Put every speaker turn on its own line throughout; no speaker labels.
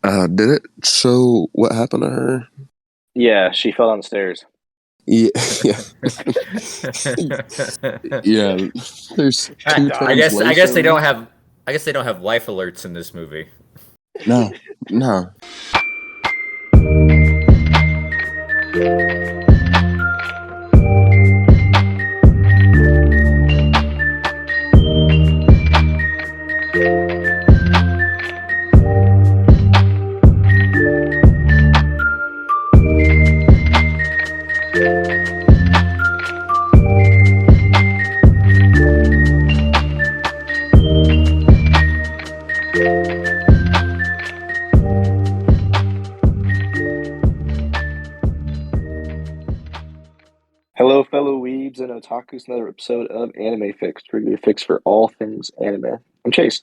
Did it show what happened to her?
Yeah, she fell down the stairs.
Yeah, yeah, yeah. There's two
I guess they don't
translations.
have. I guess they don't have life alerts in this movie.
No, no.
Hello, fellow weebs and otakus. Another episode of Anime Fix, where your fix for all things anime. I'm Chase,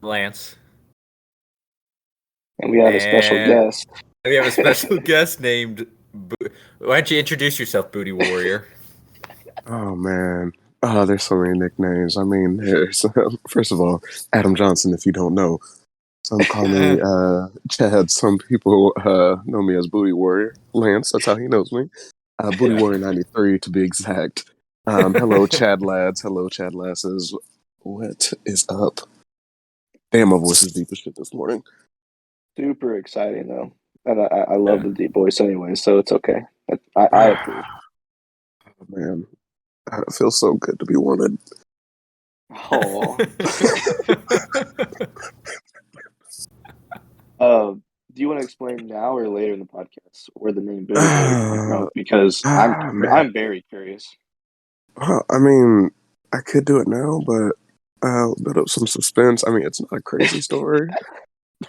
Lance.
and we have a special
And
guest.
we have a special guest named. Why don't you introduce yourself, Booty Warrior?
Oh man. Oh, there's so many nicknames. I mean, there's first of all, Adam Johnson. If you don't know, some call me Chad. Some people know me as Booty Warrior. Lance, that's how he knows me. Booty Warrior 93 to be exact. Hello, Chad lads. Hello, Chad lasses. What is up? Damn, my voice is deep as shit this morning.
Super exciting, though. And I love the deep voice anyway, so it's okay. I approve.
Oh, man, it feels so good to be wanted.
Oh. Do you want to explain now or later in the podcast where the name Booty Warrior came from? Because I'm very curious.
I mean, I could do it now, but I'll build up some suspense. I mean, it's not a crazy story.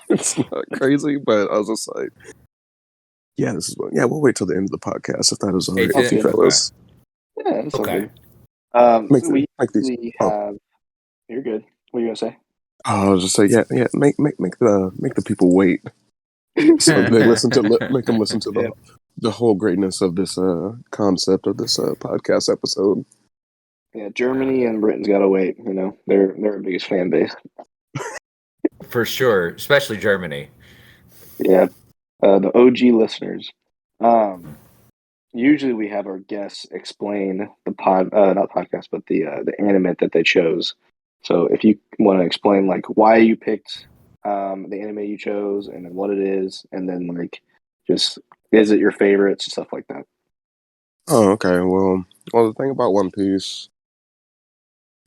It's not crazy, but I was just like, yeah, this is what. Yeah, we'll wait till the end of the podcast if that is all right with you fellas.
Yeah, that's
okay.
We have. You're good. What are you gonna say?
Oh, I was just say, yeah. Make the people wait, so they make them listen to the whole greatness of this concept of this podcast episode.
Yeah, Germany and Britain's gotta wait. You know, they're our biggest fan base.
For sure, especially Germany.
Yeah, the OG listeners. Usually we have our guests explain the not podcast, but the anime that they chose. So if you want to explain like why you picked the anime you chose and then what it is, and then like just is it your favorite, stuff like that.
Oh, okay. Well, the thing about One Piece,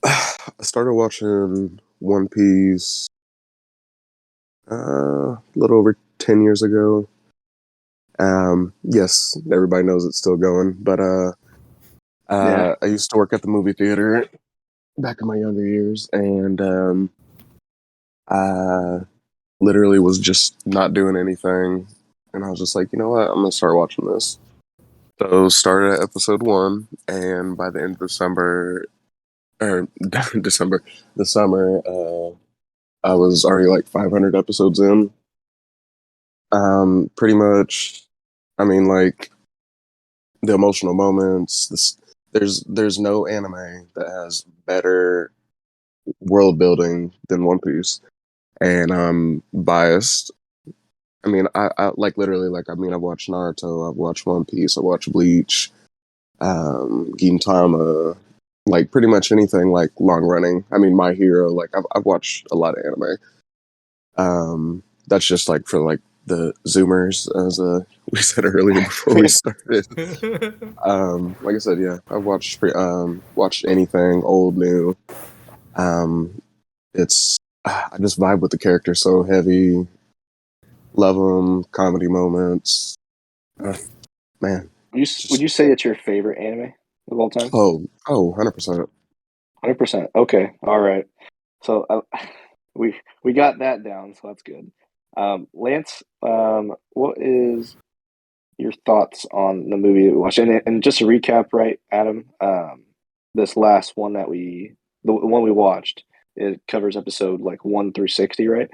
I started watching One Piece a little over 10 years ago. Yes, everybody knows it's still going, but I used to work at the movie theater back in my younger years, and I literally was just not doing anything, and I was just like, you know what, I'm gonna start watching this. So started at episode 1, and by the end of December, or the summer, I was already like 500 episodes in. Pretty much, I mean, like the emotional moments. There's no anime that has better world building than One Piece, and I'm biased. I mean, I like literally like I mean, I've watched Naruto, I've watched One Piece, I watched Bleach, Gintama, like pretty much anything like long running. I mean, My Hero, like I've watched a lot of anime. That's just like for like the Zoomers, as we said earlier before we started. Like I said, yeah, I've watched watched anything old, new. It's I just vibe with the characters so heavy. Love them, comedy moments. Man.
Would you say it's your favorite anime of all time?
Oh, 100%.
100%. Okay, all right. So we got that down, so that's good. Lance, what is your thoughts on the movie that we watched? And just to recap, right, Adam, this last one the one we watched, it covers episode like 1 through 60, right?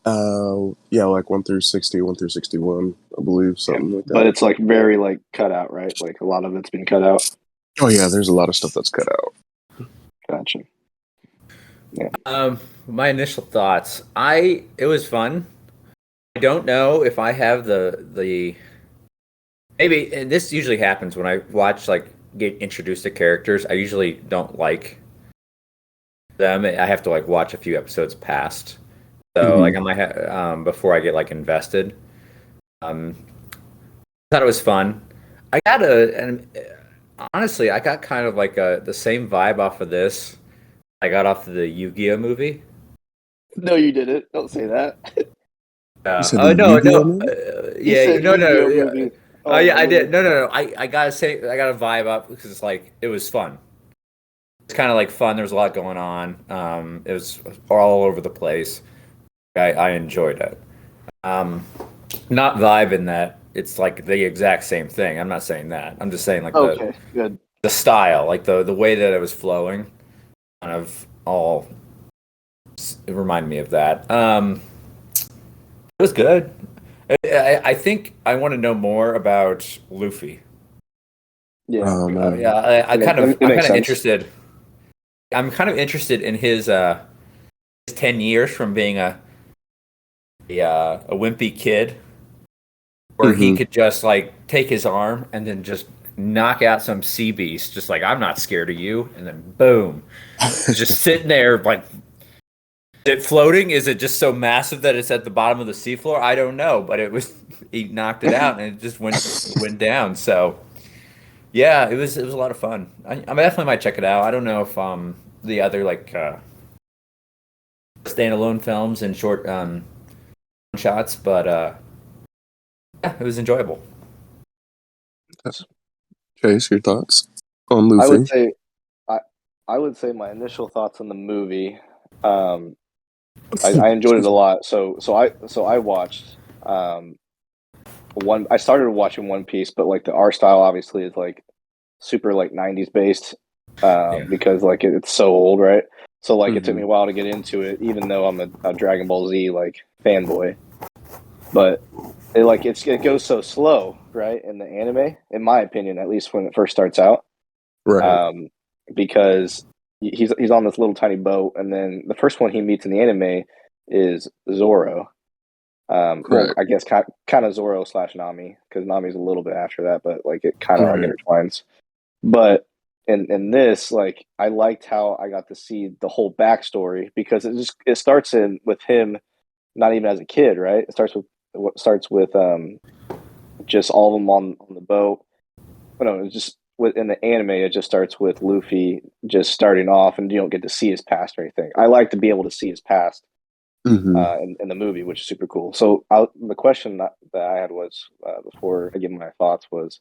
Yeah, like 1 through 60, 1 through 61, I believe, something like that.
But it's like very like cut out, right? Like a lot of it's been cut out.
Oh yeah, there's a lot of stuff that's cut out.
Gotcha. Yeah.
My initial thoughts. It was fun. don't know if I have the maybe, and this usually happens when I watch like get introduced to characters. I usually don't like them. I have to like watch a few episodes past. So like
Mhm.
I might before I get like invested. Um, thought it was fun. I got and honestly, I got kind of like the same vibe off of this. I got off of the Yu-Gi-Oh movie.
No, you didn't. Don't say that.
You said the
Oh no,
Yu-Gi-Oh
no,
movie?
He
yeah,
said
no, no,
Yu-Gi-Oh
yeah.
movie.
Oh
Oh
yeah,
my
I did.
goodness.
No. I gotta say, I got a vibe up because it's like it was fun. It's kind of like fun. There was a lot going on. It was all over the place. I enjoyed it. Um, not vibe in that it's like the exact same thing. I'm not saying that. I'm just saying like
Okay, good.
the style, like the way that it was flowing, kind of all it reminded me of that. It was good. I think I want to know more about Luffy.
Yeah,
Oh
Yeah,
man.
it
I'm
makes
kind of
sense.
interested. I'm kind of interested in his 10 years from being a wimpy kid, where he
Mhm.
could just like take his arm and then just knock out some sea beast, just like I'm not scared of you, and then boom, just sitting there like it floating. Is it just so massive that it's at the bottom of the seafloor? I don't know, but it was he knocked it out and it just went down. So yeah, it was a lot of fun. I definitely might check it out. I don't know if the other like standalone films and short shots, but yeah, it was enjoyable.
Chase, your thoughts on
I would
Luffy?
say I I would say my initial thoughts on the movie. Um, I enjoyed it
Excuse
a
me.
lot. So I watched one. I started watching One Piece, but like the art style obviously is like super like '90s based,
Yeah.
because like it's so old, right? So like it took me
Mhm.
a while to get into it, even though I'm a Dragon Ball Z like fanboy. But it goes so slow, right? In the anime, in my opinion, at least when it first starts out,
Right.
um, because he's on this little tiny boat, and then the first one he meets in the anime is Zoro. Well,
Correct.
I guess kind of Zoro slash Nami, because Nami's a little bit after that, but like it kind of like
Right.
intertwines. But in this, like I liked how I got to see the whole backstory, because it starts in with him not even as a kid, right? It starts with just all of them on the boat. But no, it's just in the anime. It just starts with Luffy just starting off, and you don't get to see his past or anything. I like to be able to see his past
Mhm.
in the movie, which is super cool. So the question that I had was, before I give my thoughts, was,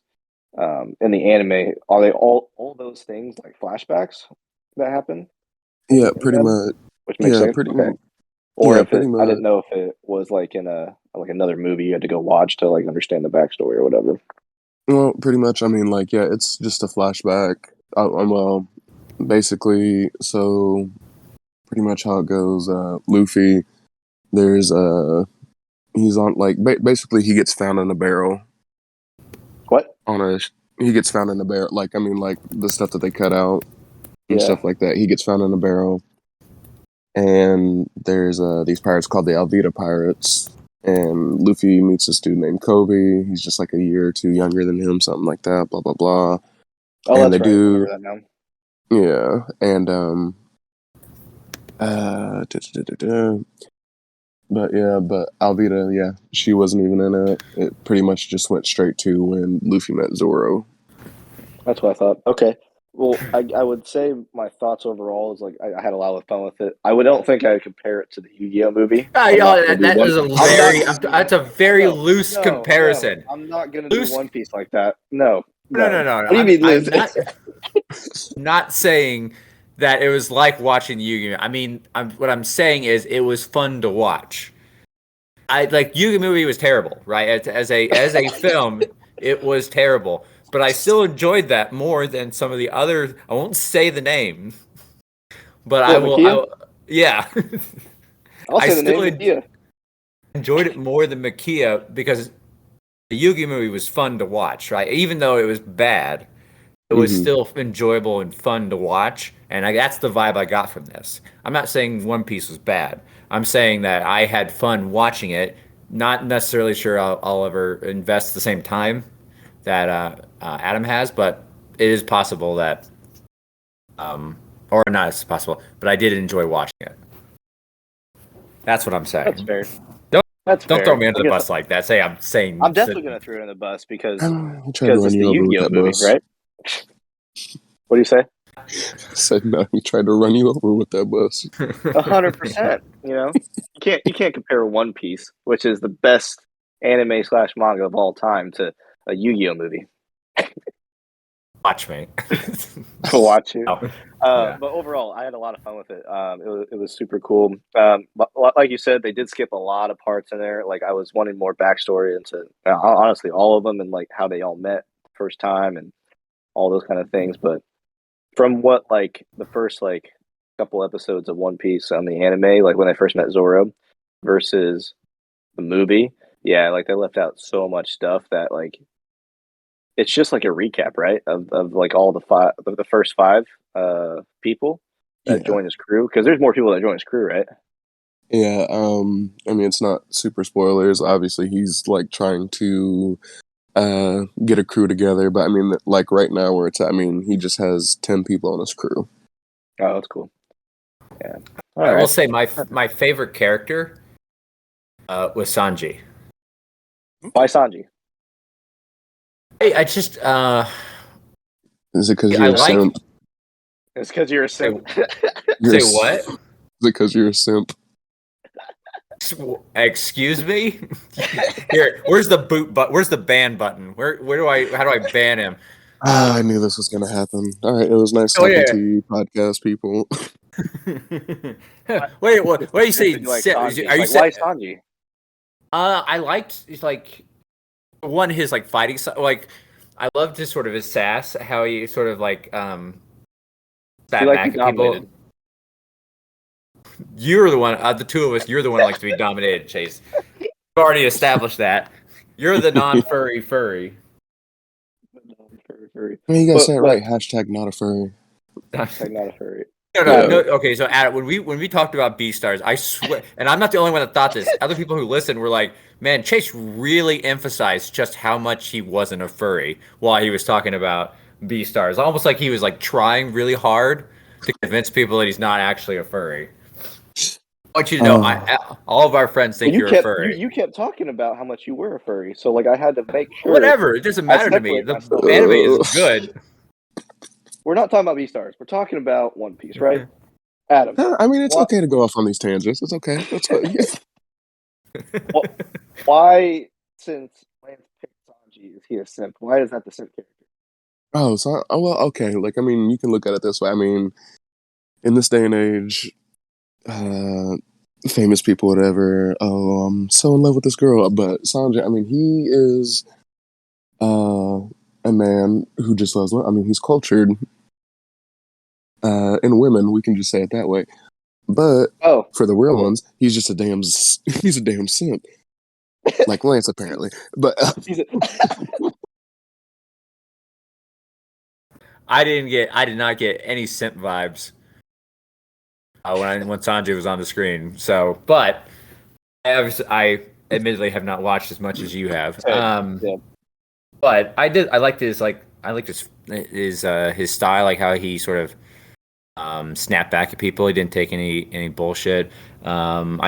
in the anime, are they all those things like flashbacks that happen
Yeah,
in
pretty
them,
much.
which makes
Yeah,
sense.
pretty.
Okay. Or
Yeah,
if
pretty
it, I
much.
didn't know if it was like in a like another movie you had to go watch to like understand the backstory or whatever.
Well, pretty much. I mean, like, yeah, it's just a flashback. Well, basically, so pretty much how it goes. Luffy, there's he's on like basically he gets found in a barrel
What?
on a. He gets found in a barrel. Like, I mean, like the stuff that they cut out and
Yeah.
stuff like that. He gets found in a barrel, and there's these pirates called the Alvita Pirates. And Luffy meets this dude named Kobe. He's just like a year or two younger than him, something like that. Blah blah blah.
Oh,
And they
that's right. I
do,
remember that now.
yeah. And da, da, da, da. But yeah, but Alvita, yeah, she wasn't even in it. It pretty much just went straight to when Luffy met Zoro.
That's what I thought. Okay. Well, I would say my thoughts overall is like I had a lot of fun with it. I don't think I would compare it to the Yu-Gi-Oh movie. I'm not gonna do
That
one.
is a
I'm not
very
gonna do
that's a very
no
loose
no no.
comparison.
I'm not gonna do
Loose?
One Piece like that. No
No,
no.
no, no, no.
What do you mean,
I'm
Liz?
not saying that it was like watching Yu-Gi-Oh. I mean, what I'm saying is it was fun to watch. I like Yu-Gi movie was terrible, right? As a film, it was terrible. But I still enjoyed that more than some of the other. I won't say the name, but I
What,
will.
Makia?
Yeah,
I'll
I
say the
still
name Makia.
enjoyed it more than Makia because the Yu-Gi movie was fun to watch, right? Even though it was bad, it was
Hmm.
still enjoyable and fun to watch, and that's the vibe I got from this. I'm not saying One Piece was bad. I'm saying that I had fun watching it not necessarily sure I'll ever invest the same time that Adam has, but it is possible that, or not it's possible, but I did enjoy watching it. That's what I'm saying.
That's fair.
Don't
That's
don't
fair.
throw me under
I
the
guess
bus like that. Say I'm saying
I'm definitely gonna throw it in the bus because
I tried to run
it's the
you over with
Yu-Gi-Oh
that
movie,
bus.
right? What do you say?
I said no. He tried to run you over with that bus.
100%. You know, you can't compare One Piece, which is the best anime / manga of all time, to a Yu-Gi-Oh movie.
watch me.
To watch you.
Oh, yeah.
But overall, I had a lot of fun with it. It was super cool. But like you said, they did skip a lot of parts in there. Like I was wanting more backstory into honestly all of them and like how they all met the first time and all those kind of things. But from what like the first like couple episodes of One Piece on the anime, like when I first met Zoro versus the movie, yeah, like they left out so much stuff that like it's just like a recap, right? Of like all the first five people that
Yeah.
join his crew, because there's more people that join his crew, right?
Yeah, I mean, it's not super spoilers. Obviously, he's like trying to get a crew together, but I mean, like right now where it's at, I mean, he just has 10 people on his crew.
Oh, that's cool. Yeah.
I will say my favorite character was Sanji.
Why Sanji?
I just
Is it because
I
you're a
like.
simp?
It's because you're a simp.
Say what?
Is it because you're a simp?
Excuse me. Here, where's the Where's the ban button? How do I ban him?
I knew this was gonna happen. All right, it was nice talking to you, podcast people.
Wait, what do you say?
You like
Are
Sanji.
you
Like, why Sanji?
I liked like his like fighting style. Like I loved his sort of his sass, how he sort of like spat back at people. You're the one, the two of us. You're the one who likes to be dominated, Chase. We've already established that. You're the non-furry furry.
I mean, you gotta say it right. Hashtag not a furry.
Hashtag not a furry.
No. Okay, so Adam, when we talked about Beastars, I swear, and I'm not the only one that thought this. Other people who listened were like, "Man, Chase really emphasized just how much he wasn't a furry while he was talking about Beastars. Almost like he was like trying really hard to convince people that he's not actually a furry." I want you to know, all of our friends think you're a furry.
You kept talking about how much you were a furry, so like I had to make sure.
Whatever, it doesn't matter to me. The anime is good.
We're not talking about Beastars. We're talking about One Piece, right? Adam.
I mean, it's okay to go off on these tangents. It's okay. That's fine.
Why, since Lance picked Sanji, is he a simp? Why is that the simp character?
Well, okay. Like, I mean, you can look at it this way. I mean, in this day and age, famous people, whatever. Oh, I'm so in love with this girl. But Sanjay, I mean, he is a man who just loves. I mean, he's cultured in women. We can just say it that way. But for the real ones, he's just a damn simp, like Lance apparently. But
I did not get any simp vibes when Sanjay was on the screen. So, but I admittedly have not watched as much as you have. But I liked his his style, like how he sort of snapped back at people. He didn't take any bullshit. I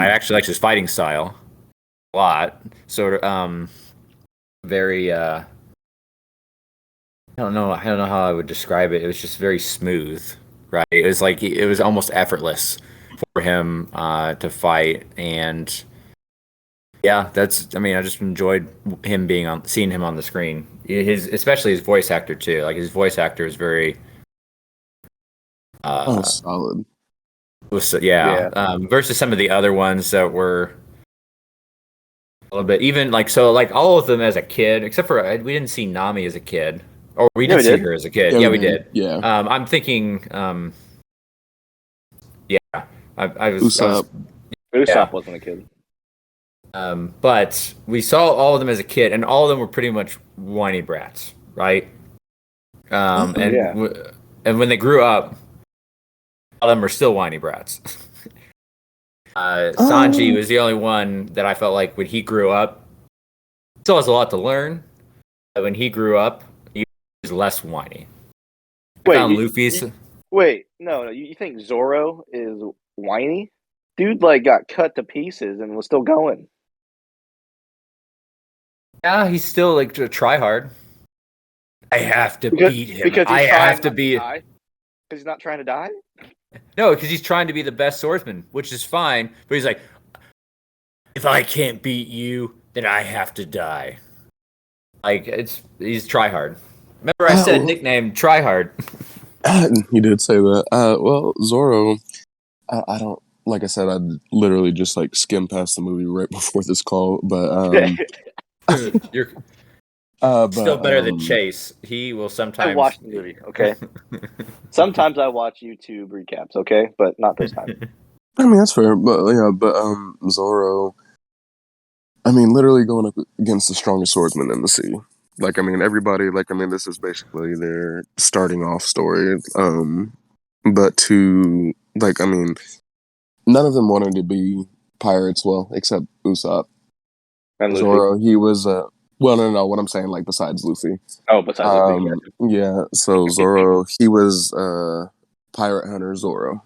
actually liked his fighting style a lot. Sort of very I don't know how I would describe it. It was just very smooth, right? It was almost effortless for him to fight, and yeah, I just enjoyed seeing him on the screen. Especially his voice actor too. Like his voice actor is very
solid.
Versus some of the other ones that were a little bit even like all of them as a kid, except for we didn't see Nami as a kid, or we did see her as a kid. Yeah, we did.
Yeah.
I'm thinking. I was.
Usopp wasn't a kid.
But we saw all of them as a kid, and all of them were pretty much whiny brats, right? And when they grew up, all of them are still whiny brats. Sanji was the only one that I felt like when he grew up, still has a lot to learn. But when he grew up, he was less whiny. I found Luffy's.
No, you think Zoro is whiny? Dude, like, got cut to pieces and was still going.
Yeah, he's still like to try hard. I have to beat him.
Because
I have to be.
Because he's not trying to die?
No, because he's trying to be the best swordsman, which is fine. But he's like, if I can't beat you, then I have to die. Like he's try hard. Remember, I said nickname try hard.
You did say that. Well, Zoro, I don't, like I said, I literally just like skimmed past the movie right before this call, but
You're
but,
still better than Chase. He will sometimes.
I watched the movie, okay? Sometimes I watch YouTube recaps, okay? But not this time.
I mean, that's fair, but yeah, Zoro, I mean, literally going up against the strongest swordsman in the sea. Like, I mean, everybody, like, I mean, this is basically their starting off story. But to, like, I mean, none of them wanted to be pirates, well, except Usopp.
And Luffy.
Zoro, he was, well, no, what I'm saying, like, besides Luffy.
Oh, besides Luffy.
Yeah, so Zoro, he was, Pirate Hunter Zoro,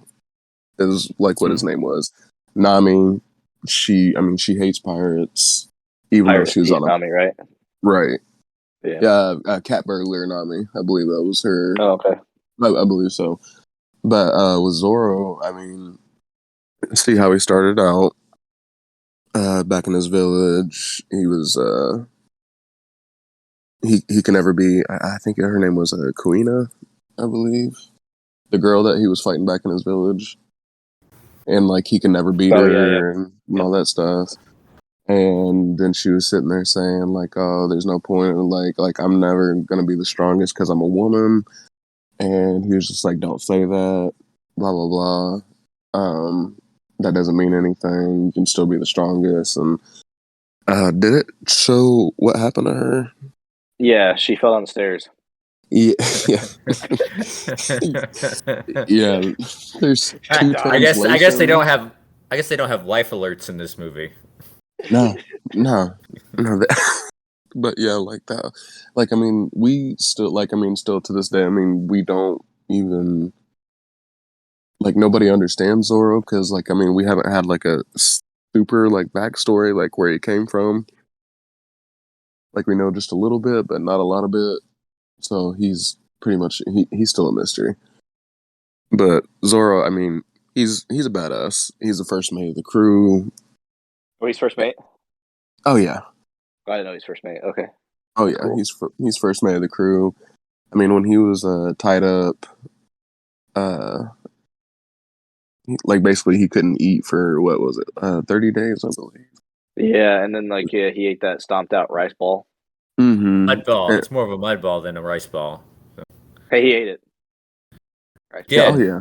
is, like, what his name was. Nami, she hates pirates, even though she was on a...
Nami, right?
Right.
Yeah.
Cat Burglar Nami, I believe that was her.
Oh, okay.
I believe so. But with Zoro, I mean, see how he started out. Back in his village, he was he can never be. I think her name was Kuina, I believe, the girl that he was fighting back in his village, and like he can never beat her and all that stuff. And then she was sitting there saying like, "Oh, there's no point. Like I'm never gonna be the strongest because I'm a woman." And he was just like, "Don't say that. Blah blah blah. That doesn't mean anything. You can still be the strongest." And did it show what happened to her?
Yeah, she fell down the stairs.
Yeah, yeah. There's two.
I guess they don't have. I guess they don't have life alerts in this movie.
No. But yeah, like that. Like I mean, we still still to this day. I mean, we don't even like nobody understands Zoro because like I mean, we haven't had like a super like backstory like where he came from. Like we know just a little bit, but not a lot of it. So he's pretty much he's still a mystery. But Zoro, I mean, he's a badass. He's the first mate of the crew.
Oh, he's first mate?
Oh yeah.
I didn't know he's first mate. Okay.
Oh yeah, cool. He's first mate of the crew. I mean, when he was tied up, like basically he couldn't eat for what was it, 30 days, I believe.
Yeah, and then like he ate that stomped out rice ball.
Mm-hmm.
Mud ball. It's more of a mud ball than a rice ball. So.
Hey, he ate it.
Right. Yeah.
Oh yeah.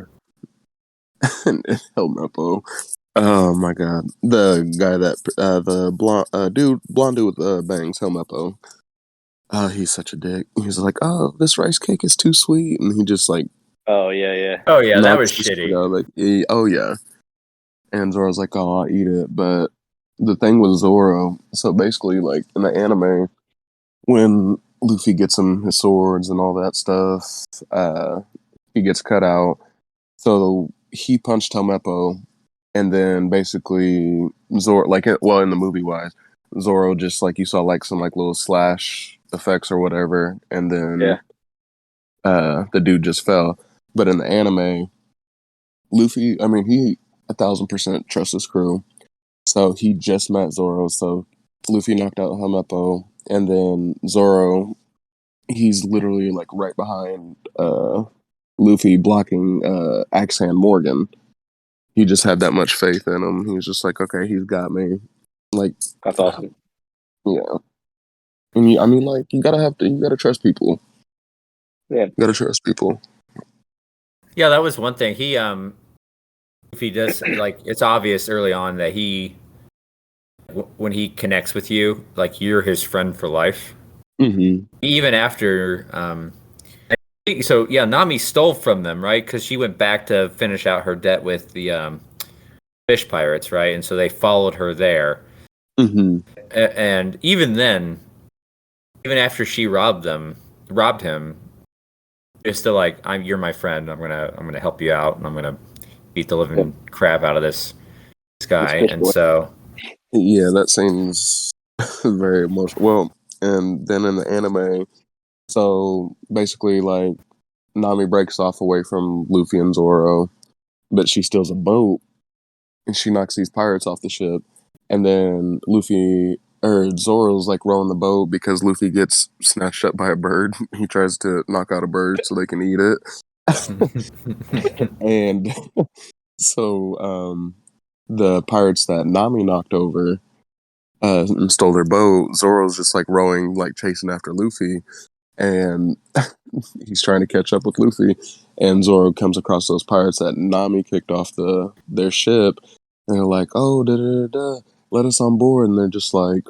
Helmeppo. Oh my god, the guy that the blonde dude with bangs, Helmeppo. He's such a dick. He's like, "Oh, this rice cake is too sweet," and he just like,
oh yeah,
that was shitty.
Like, oh yeah, and Zoro's like, "Oh, I'll eat it," but the thing with Zoro, so basically, like in the anime, when Luffy gets him his swords and all that stuff, he gets cut out. So he punched Helmeppo, and then basically Zoro, like, well, in the movie wise, Zoro just like you saw like some like little slash effects or whatever, and then the dude just fell. But in the anime, Luffy, I mean, he 1,000% trusts his crew, so he just met Zoro. So Luffy knocked out Helmeppo, and then Zoro, he's literally like right behind Luffy blocking Axe Hand Morgan. He just had that much faith in him. He was just like, okay, he's got me. Like,
that's awesome.
Yeah, and I mean, like, you gotta trust people.
Yeah,
you gotta trust people.
Yeah, that was one thing. If he does, like, it's obvious early on that when he connects with you, like, you're his friend for life.
Mm-hmm.
Even after, so yeah, Nami stole from them, right? Because she went back to finish out her debt with the fish pirates, right? And so they followed her there.
Mm-hmm.
And even then, even after she robbed him, it's still like, you're my friend. I'm gonna help you out, and I'm gonna beat the living crap out of this guy. And so,
yeah, that seems very emotional. Well, and then in the anime, so basically, like Nami breaks off away from Luffy and Zoro, but she steals a boat and she knocks these pirates off the ship. And then Zoro's like rowing the boat because Luffy gets snatched up by a bird. He tries to knock out a bird so they can eat it. And so the pirates that Nami knocked over and stole their boat, Zoro's just like rowing, like chasing after Luffy. And he's trying to catch up with Luffy, and Zoro comes across those pirates that Nami kicked off their ship, and they're like, "Oh, let us on board," and they're just like,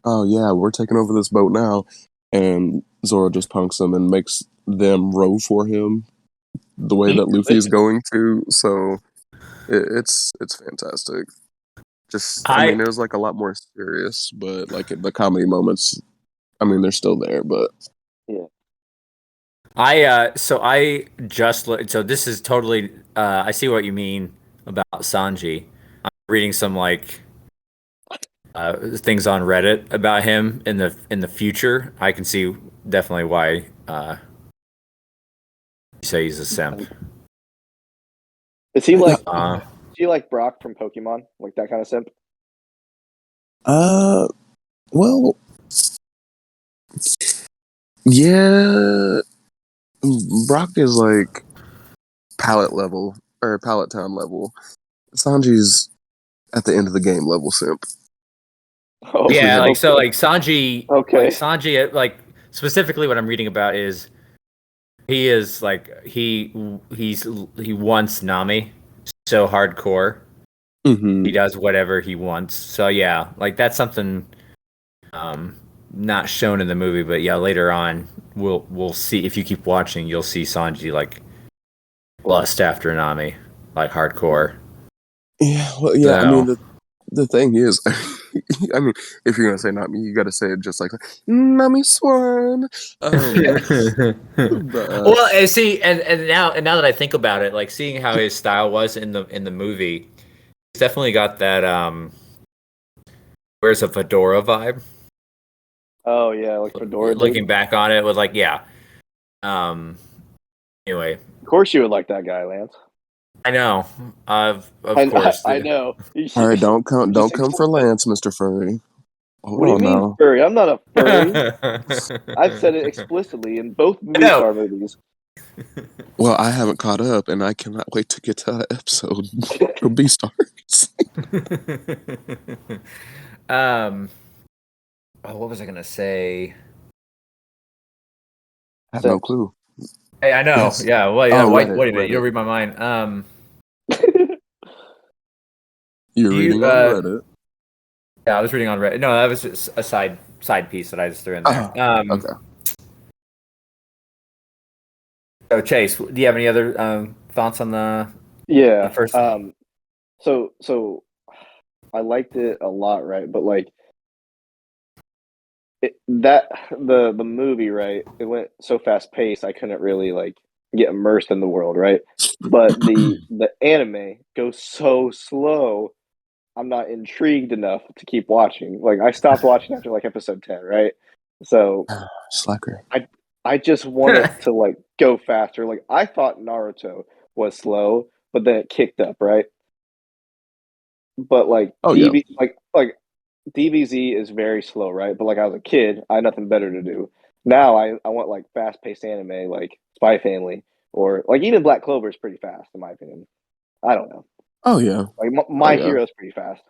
"Oh yeah, we're taking over this boat now," and Zoro just punks them and makes them row for him the way that Luffy's going to. So it's fantastic. I mean, it was like a lot more serious, but like the comedy moments, I mean, they're still there, but.
Yeah.
So this is totally I see what you mean about Sanji. I'm reading some like things on Reddit about him in the future. I can see definitely why you say he's a simp.
Is he like Brock from Pokemon? Like that kind of simp?
Well, yeah, Brock is like pallet level or pallet town level. Sanji's at the end of the game level simp.
Oh,
yeah, like so, like Sanji.
Okay.
Like Sanji, like specifically, what I'm reading about is he is like he wants Nami so hardcore.
Mm-hmm.
He does whatever he wants. So yeah, like that's something not shown in the movie, but yeah, later on we'll see. If you keep watching, you'll see Sanji like lust after Nami, like hardcore.
Yeah, well, yeah. So, I mean, the thing is, I mean, if you're gonna say Nami, you got to say it just like Nami Swan.
Well, see, and now that I think about it, like seeing how his style was in the movie, he's definitely got that wears a fedora vibe.
Oh yeah, like fedora.
Looking back on it, was like anyway.
Of course, you would like that guy, Lance.
I know. Of course.
I know.
All right, don't come for Lance, Mr. Furry.
What do you mean, now. Furry? I'm not a furry. I've said it explicitly in both Star movies.
Well, I haven't caught up, and I cannot wait to get to that episode of Beastars.
What was I gonna say?
I have no clue.
Hey, I know. Yes. Yeah. Well, yeah. Wait a minute. You'll read my mind.
You're reading on Reddit.
Yeah, I was reading on Reddit. No, that was just a side piece that I just threw in there.
Okay.
So, Chase, do you have any other thoughts on the first?
So I liked it a lot, right? But like the movie, right? It went so fast paced, I couldn't really like get immersed in the world, right? But the anime goes so slow. I'm not intrigued enough to keep watching. Like I stopped watching after like episode 10, right? So
slacker.
I just wanted to like go faster. Like I thought Naruto was slow, but then it kicked up, right? But like like DBZ is very slow, right? But like I was a kid, I had nothing better to do. Now I want like fast paced anime like Spy Family or like even Black Clover is pretty fast in my opinion. I don't know.
Oh yeah,
like my Hero's pretty fast.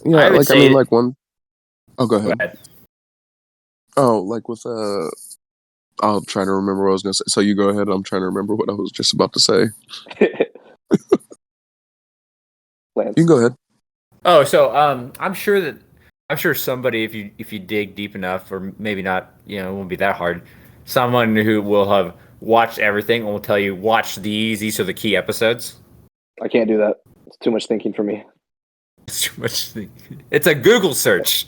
Yeah, I mean, like one. Oh, go ahead. Oh, like with I'll try to remember what I was gonna say. So you go ahead. I'm trying to remember what I was just about to say. You can go ahead.
Oh, so I'm sure somebody, if you dig deep enough, or maybe not, it won't be that hard. Someone who will have watched everything and will tell you, watch these. These are the key episodes.
I can't do that. It's too much thinking for me.
It's too much. It's a Google search.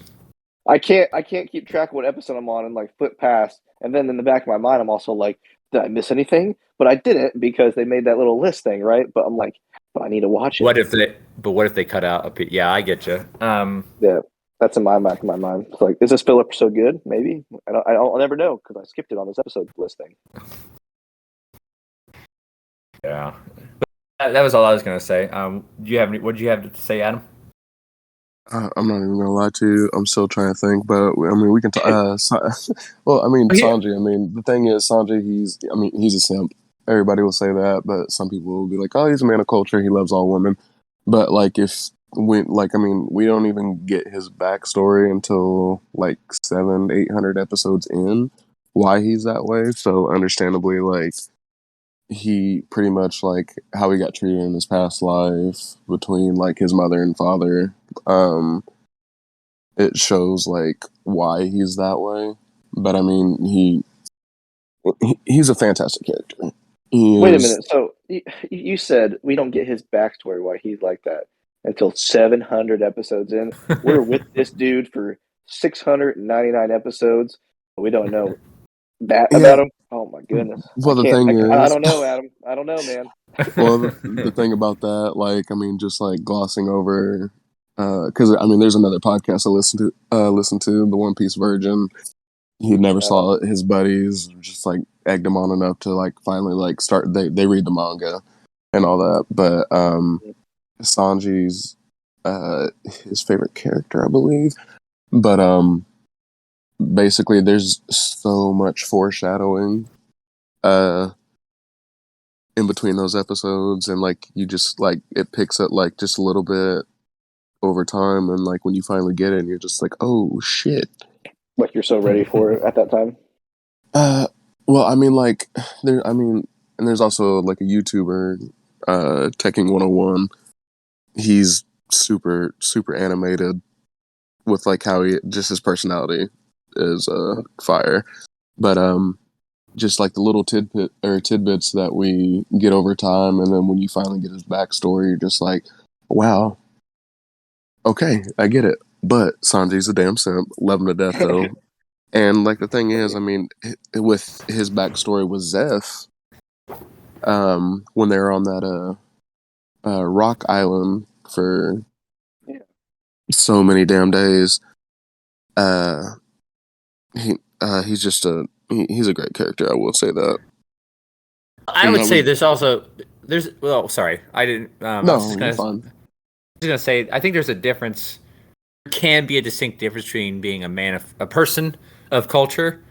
I can't keep track of what episode I'm on and like flip past. And then in the back of my mind, I'm also like, did I miss anything? But I didn't because they made that little list thing, right? But I'm like, but I need to watch it.
What if they cut out a? Yeah, I get you.
Yeah, that's in my back of my mind. It's like, is this filler episode good? Maybe I'll never know because I skipped it on this episode listing.
Yeah, that was all I was gonna say. Do you have what did you have to say, Adam?
I'm not even gonna lie to you. I'm still trying to think, but I mean, we can talk. Well, I mean, Sanji. I mean, the thing is, Sanji. He's a simp. Everybody will say that, but some people will be like, "Oh, he's a man of culture. He loves all women." But like, we don't even get his backstory until like 700-800 episodes in. Why he's that way? So understandably, like, he pretty much like how he got treated in his past life between like his mother and father. It shows like why he's that way. But I mean, he's a fantastic character.
Wait a minute. So you said we don't get his backstory why he's like that until 700 episodes in. We're with this dude for 699 episodes. We don't know that about him. Oh my goodness.
Well, the thing
I
is,
don't know, Adam. I don't know, man.
well, the thing about that, like, I mean, just like glossing over, because I mean, there's another podcast I listen to, the One Piece Virgin. He never saw his buddies, just like egged him on enough to like finally like start. They read the manga and all that, but Sanji's his favorite character, I believe. But basically, there's so much foreshadowing in between those episodes, and like you just like it picks up like just a little bit over time, and like when you finally get it, you're just like, oh shit.
Like you're so ready for it at that time.
Well, I mean, like and there's also like a YouTuber, Teching 101. He's super super animated with like how just his personality is fire, but just like the little tidbits that we get over time, and then when you finally get his backstory, you're just like, wow, okay, I get it. But Sanji's a damn simp, love him to death though. And like the thing is, I mean, with his backstory with Zeph, when they were on that rock island for so many damn days, he's just he's a great character. I will say that.
I would say sorry, I didn't.
You're fine.
I was gonna say I think there's a difference. There can be a distinct difference between being a person of culture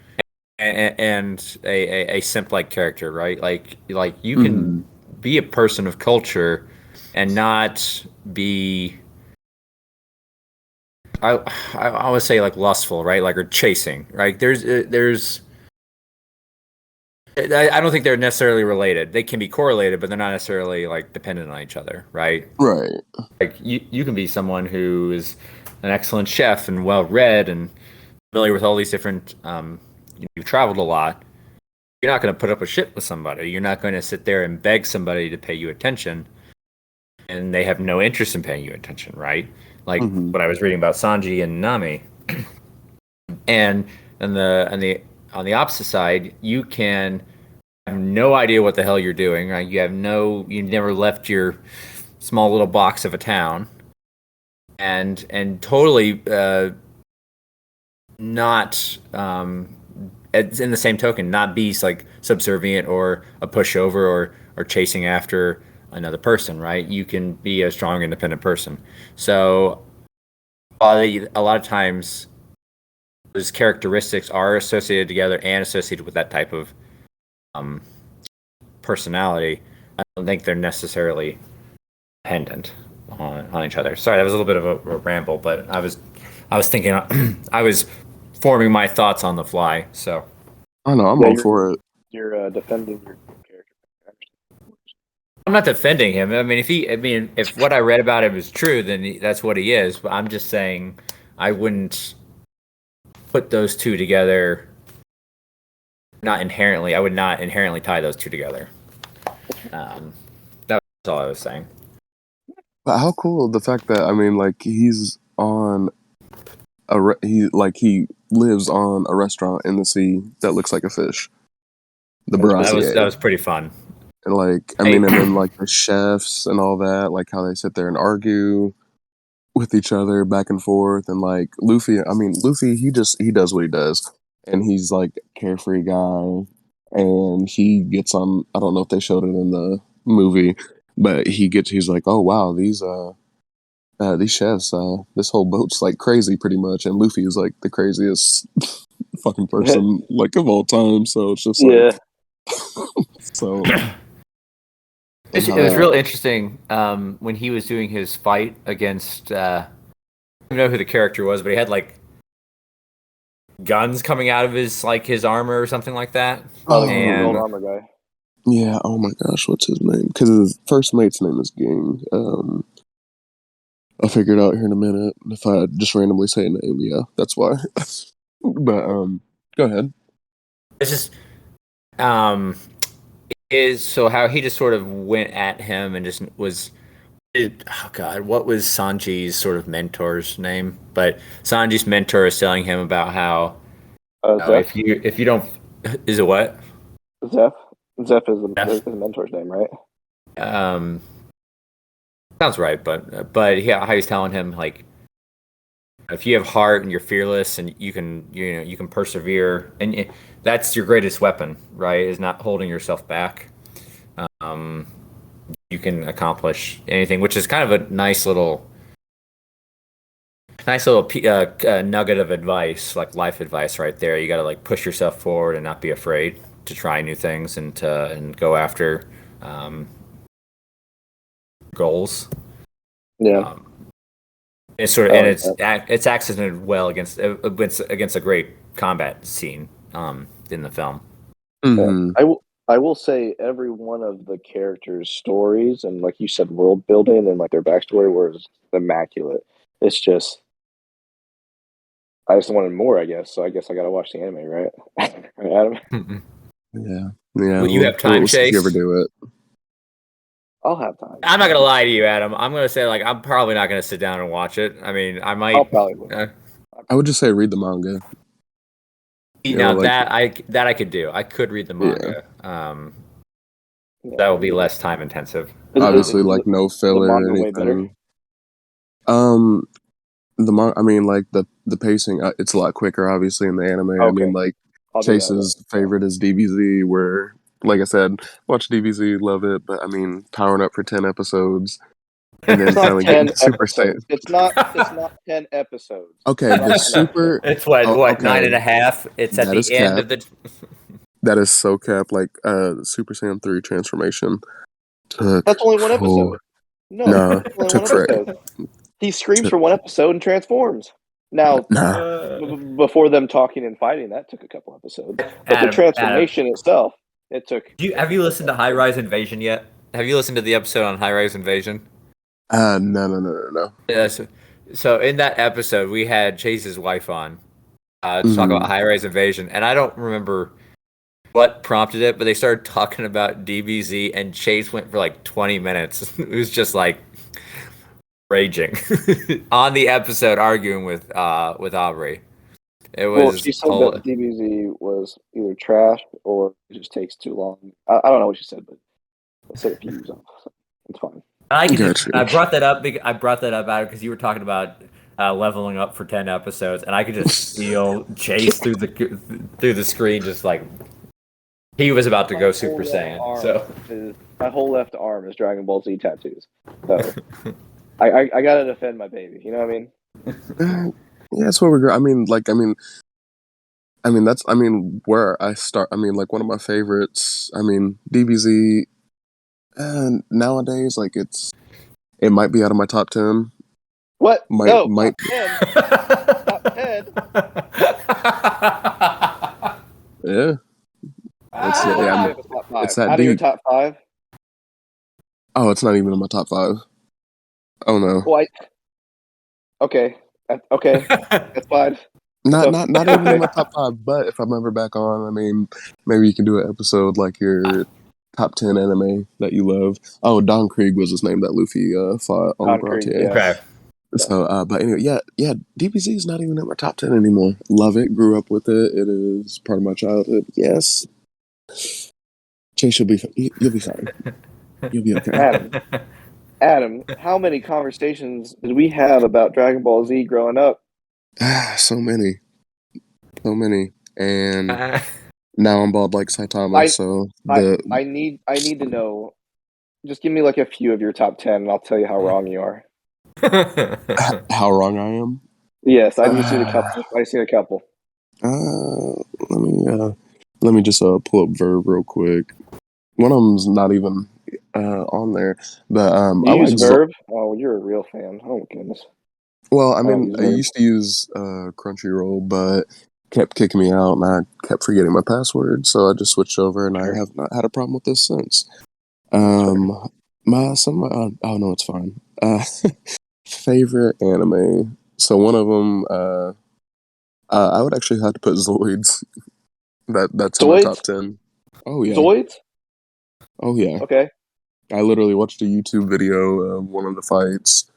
and a simp-like character, right? Like you can be a person of culture and not be. I would say like lustful, right? Like or chasing, right? There's. I don't think they're necessarily related. They can be correlated, but they're not necessarily like dependent on each other, right?
Right.
Like you can be someone who is an excellent chef and well read and familiar with all these different. You've traveled a lot. You're not going to put up a shit with somebody. You're not going to sit there and beg somebody to pay you attention, and they have no interest in paying you attention, right? Like what I was reading about Sanji and Nami, and on the opposite side, you can have no idea what the hell you're doing, right? You never left your small little box of a town, and totally not in the same token, not be like subservient or a pushover or chasing after another person, right? You can be a strong, independent person. So a lot of times those characteristics are associated together and associated with that type of personality. I don't think they're necessarily dependent on each other. Sorry, that was a little bit of a ramble, but I was thinking, I was forming my thoughts on the fly. So
I know I'm all for it.
You're defending your character.
I'm not defending him. I mean, if what I read about him is true, then that's what he is. But I'm just saying, I wouldn't put those two together. I would not inherently tie those two together. That was all I was saying.
But how cool the fact that like he's on he lives on a restaurant in the sea that looks like a fish, the
That
Brassier.
was pretty fun.
And like and then like the chefs and all that, like how they sit there and argue with each other back and forth, and like Luffy, he does what he does, and he's like a carefree guy, and he gets on. I don't know if they showed it in the movie, but he's like, oh wow, these chefs, this whole boat's like crazy, pretty much, and Luffy is like the craziest fucking person like of all time. So it's just like, so.
It was real interesting when he was doing his fight against. I don't know who the character was, but he had like guns coming out of his armor or something like that.
Oh, the
and
gold armor guy.
Yeah. Oh my gosh, what's his name? Because his first mate's name is Ging. I'll figure it out here in a minute. If I just randomly say a name, yeah, that's why. But go ahead.
it's just is so how he just sort of went at him and just was. Oh God, what was Sanji's sort of mentor's name? But Sanji's mentor is telling him about how if you don't, is it what?
Zeph. Zeph is the mentor's name, right?
Sounds right, but yeah, how he's telling him like if you have heart and you're fearless and you can persevere, and that's your greatest weapon, right? Is not holding yourself back. You can accomplish anything, which is kind of a nice little nugget of advice, like life advice, right there. You got to like push yourself forward and not be afraid to try new things and go after goals.
Yeah.
It's sort of it's accented well against a great combat scene in the film.
Mm-hmm.
Yeah. I will say every one of the characters' stories and, like you said, world building and like their backstory was immaculate. It's just I just wanted more, I guess. So I guess I got to watch the anime, right? Adam?
Yeah.
Will you have time, Chase?
If you ever do it.
I'll have time.
I'm not gonna lie to you, Adam. I'm gonna say like I'm probably not gonna sit down and watch it. I mean, I might.
I'll probably.
I would just say read the manga.
Now that I could do. I could read the manga. Yeah. That will be less time intensive.
Obviously, like no filler or anything. The pacing, it's a lot quicker, obviously, in the anime. Okay. I mean, like Chase's favorite is DBZ, where, like I said, watch DBZ, love it, but I mean, powering up for 10 episodes. And then finally getting Super Saiyan.
It's not 10 episodes.
Okay, the Super.
It's what 9.5. It's at the end of the.
That is so cap. Like Super Saiyan 3 transformation.
That's only one episode. No, took forever. He screams for one episode and transforms. Now, before them talking and fighting, that took a couple episodes. But the transformation itself, it took.
Have you listened to High Rise Invasion yet? Have you listened to the episode on High Rise Invasion?
No.
Yeah, so in that episode, we had Chase's wife on to talk about High Rise Invasion, and I don't remember what prompted it, but they started talking about DBZ, and Chase went for like 20 minutes. It was just like raging on the episode, arguing with Aubrey. It was.
Well, she said that DBZ was either trash or it just takes too long. I don't know what she said, but I said a few times. It's fine.
I brought that up. I brought that up out because you were talking about leveling up for 10 episodes, and I could just feel Chase through the screen, just like he was about to go Super Saiyan. So
my whole left arm is Dragon Ball Z tattoos. So I gotta defend my baby. You know what I mean?
Yeah, that's where we're. I mean, that's where I start. I mean, like one of my favorites. I mean, DBZ. And nowadays, like it might be out of my top 10.
What?
Might.
Top 10.
Yeah. It's that
out
deep.
Of your top 5?
Oh, it's not even in my top 5. Oh no.
What? Okay, that's fine.
Not even in my top 5. But if I'm ever back on, I mean, maybe you can do an episode like your top 10 anime that you love. Oh, Don Krieg was his name that Luffy fought on the
Don Krieg,
Brontier.
Okay.
So, but anyway, yeah, DBZ is not even in my top 10 anymore. Love it, grew up with it. It is part of my childhood. Yes. Chase, you'll be fine. You'll be okay.
Adam, how many conversations did we have about Dragon Ball Z growing up?
So many. And now I'm bald like Saitama,
I
so
I need to know. Just give me like a few of your top 10, and I'll tell you how wrong you are.
how wrong I am.
Yes, I just need a couple. I just need a couple.
Let me just pull up Verb real quick. One of them's not even on there, but I
You use
like
Verb? Oh, you're a real fan. Oh goodness.
well, I
I don't
mean,
use
I
Verb.
used to use Crunchyroll, but kept kicking me out, and I kept forgetting my password, so I just switched over, and
Sure.
I have not had a problem with this since.
That's fair.
Oh no, it's fine. Favorite anime. So one of them, I would actually have to put Zoids. That's in my top
Zoids?
10. Oh yeah,
Zoids?
oh yeah.
Okay.
I literally watched a YouTube video of one of the fights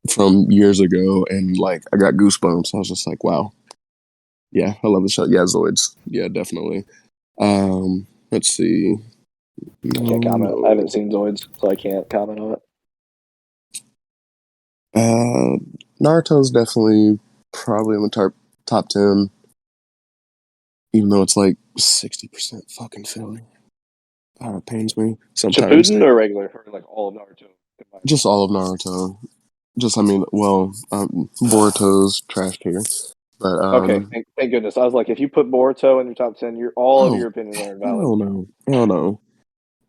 from years ago, and like I got goosebumps. I was just like, wow, yeah, I love the show. Yeah, Zoids. Yeah, definitely. Let's see.
I can't comment. I
No.
haven't seen Zoids, so I can't comment on it.
Naruto's definitely probably in the top 10, even though it's like 60% fucking filler. It pains me sometimes.
Shippuden or regular? Or like all of Naruto?
Just all of Naruto. I mean, well, Boruto's trash tier, but
Okay, thank goodness. I was like, if you put Boruto in your top 10, all of
oh,
your opinions are invalid.
hell no, hell no.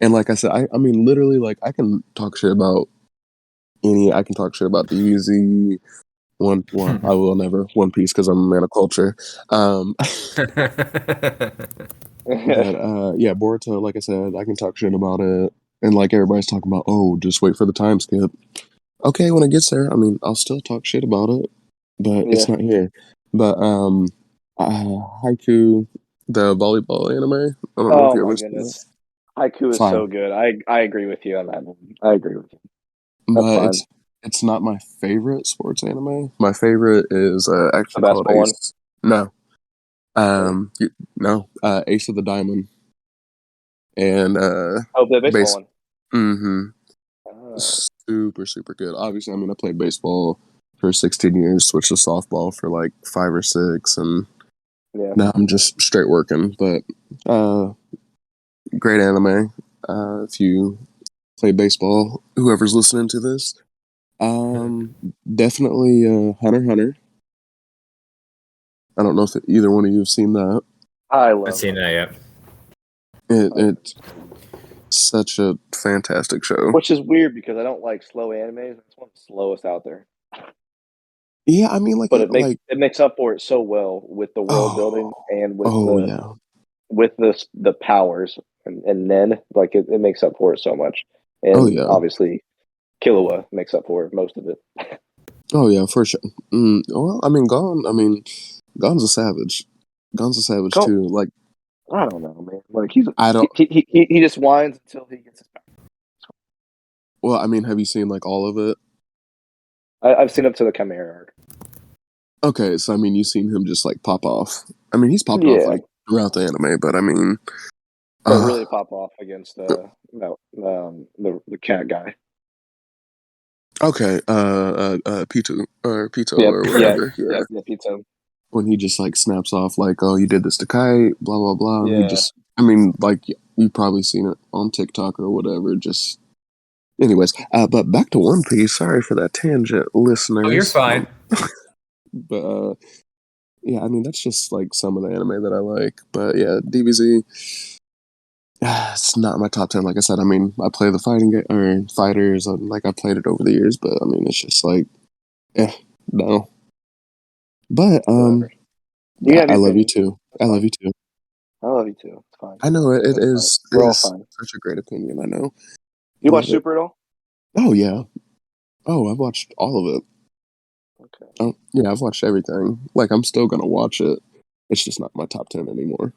And like I said, I mean, literally, like I can talk shit about I can talk shit about DBZ. Well, I will never One Piece because I'm a man of culture. But yeah, Boruto, like I said, I can talk shit about it. And like everybody's talking about, oh, just wait for the time skip. Okay, when it gets there, I mean, I'll still talk shit about it, but
Yeah.
it's not here. But Haiku, the volleyball anime. I don't know if
Oh
you
my
ever seen that.
goodness. Haiku is
Fire,
so good. I agree with you on that one. I agree with you. That's
but
fine.
it's not my favorite sports anime. My favorite is
The
actually called
basketball one.
Ace. No, no, Ace of the Diamond, and
Oh, the baseball
base.
one.
Mm-hmm.
Uh,
Super good. Obviously, I mean, I played baseball for 16 years, switched to softball for like 5 or 6, and
yeah.
now I'm just straight working. But great anime. If you play baseball, whoever's listening to this, definitely Hunter x Hunter. I don't know if either one of you have seen that.
I
Haven't
love
seen that yet.
It's such a fantastic show.
Which is weird because I don't like slow animes. It's one of the slowest out there.
Yeah, I mean, like
But
it, like
it makes up for it so well with the world building
oh,
and
oh yeah,
with the powers and then like it makes up for it so much.
oh
And
yeah,
obviously Killua makes up for most of it.
oh yeah, for sure. Well, I mean, Gon's a savage. Gon's a savage
Go
too. Like
I don't know, man. Like
I don't.
he just whines until he gets his power.
Well, I mean, have you seen like all of it?
I've seen up to the Chimera arc.
Okay, so I mean, you've seen him just like pop off. I mean, he's popped off
Yeah,
like throughout the anime, but I mean,
but really pop off against the cat guy.
okay, Pito
Yeah,
or
yeah,
whatever. Yeah,
yeah, pizza.
when he just like snaps off, like, oh, you did this to Kite, blah blah blah, and he
Yeah.
just, I mean, like you've probably seen it on TikTok or whatever. Just, anyways, but back to One Piece. Sorry for that tangent, listeners.
Oh, you're fine.
But yeah, I mean that's just like some of the anime that I like. But yeah, DBZ. It's not my top 10. Like I said, I mean, I play the fighting or fighters. Like I played it over the years, but I mean, it's just like, no. But
Whatever. You have
I
your
love you
opinion.
too.
That's
I love
fine.
you too.
I love you too. It's fine.
I know it
That's fine.
is
We're all
is
fine.
such a great opinion. I know.
You watch
But
Super at all?
oh yeah. Oh, I've watched all of it.
Okay.
Oh yeah, I've watched everything. Like I'm still gonna watch it. It's just not my top 10 anymore.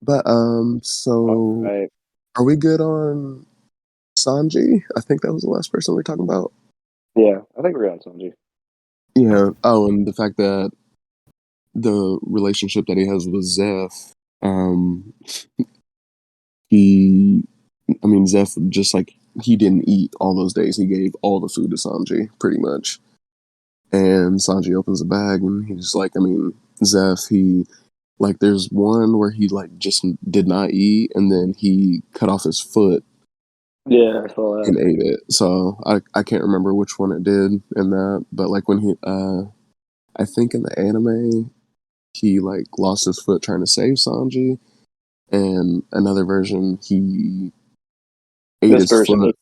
But so
Right.
are we good on Sanji? I think that was the last person we were talking about.
Yeah, I think we're on Sanji.
Yeah. Oh, and the fact that the relationship that he has with Zeph, um, Zeph just like he didn't eat all those days. He gave all the food to Sanji, pretty much. And Sanji opens the bag and he's like, Zeph, there's one where he like just did not eat and then he cut off his foot
Yeah, I saw
and
that.
ate it. So I can't remember which one it did in that, but like when he I think in the anime he like lost his foot trying to save Sanji, and another version he ate
This
his
version,
foot.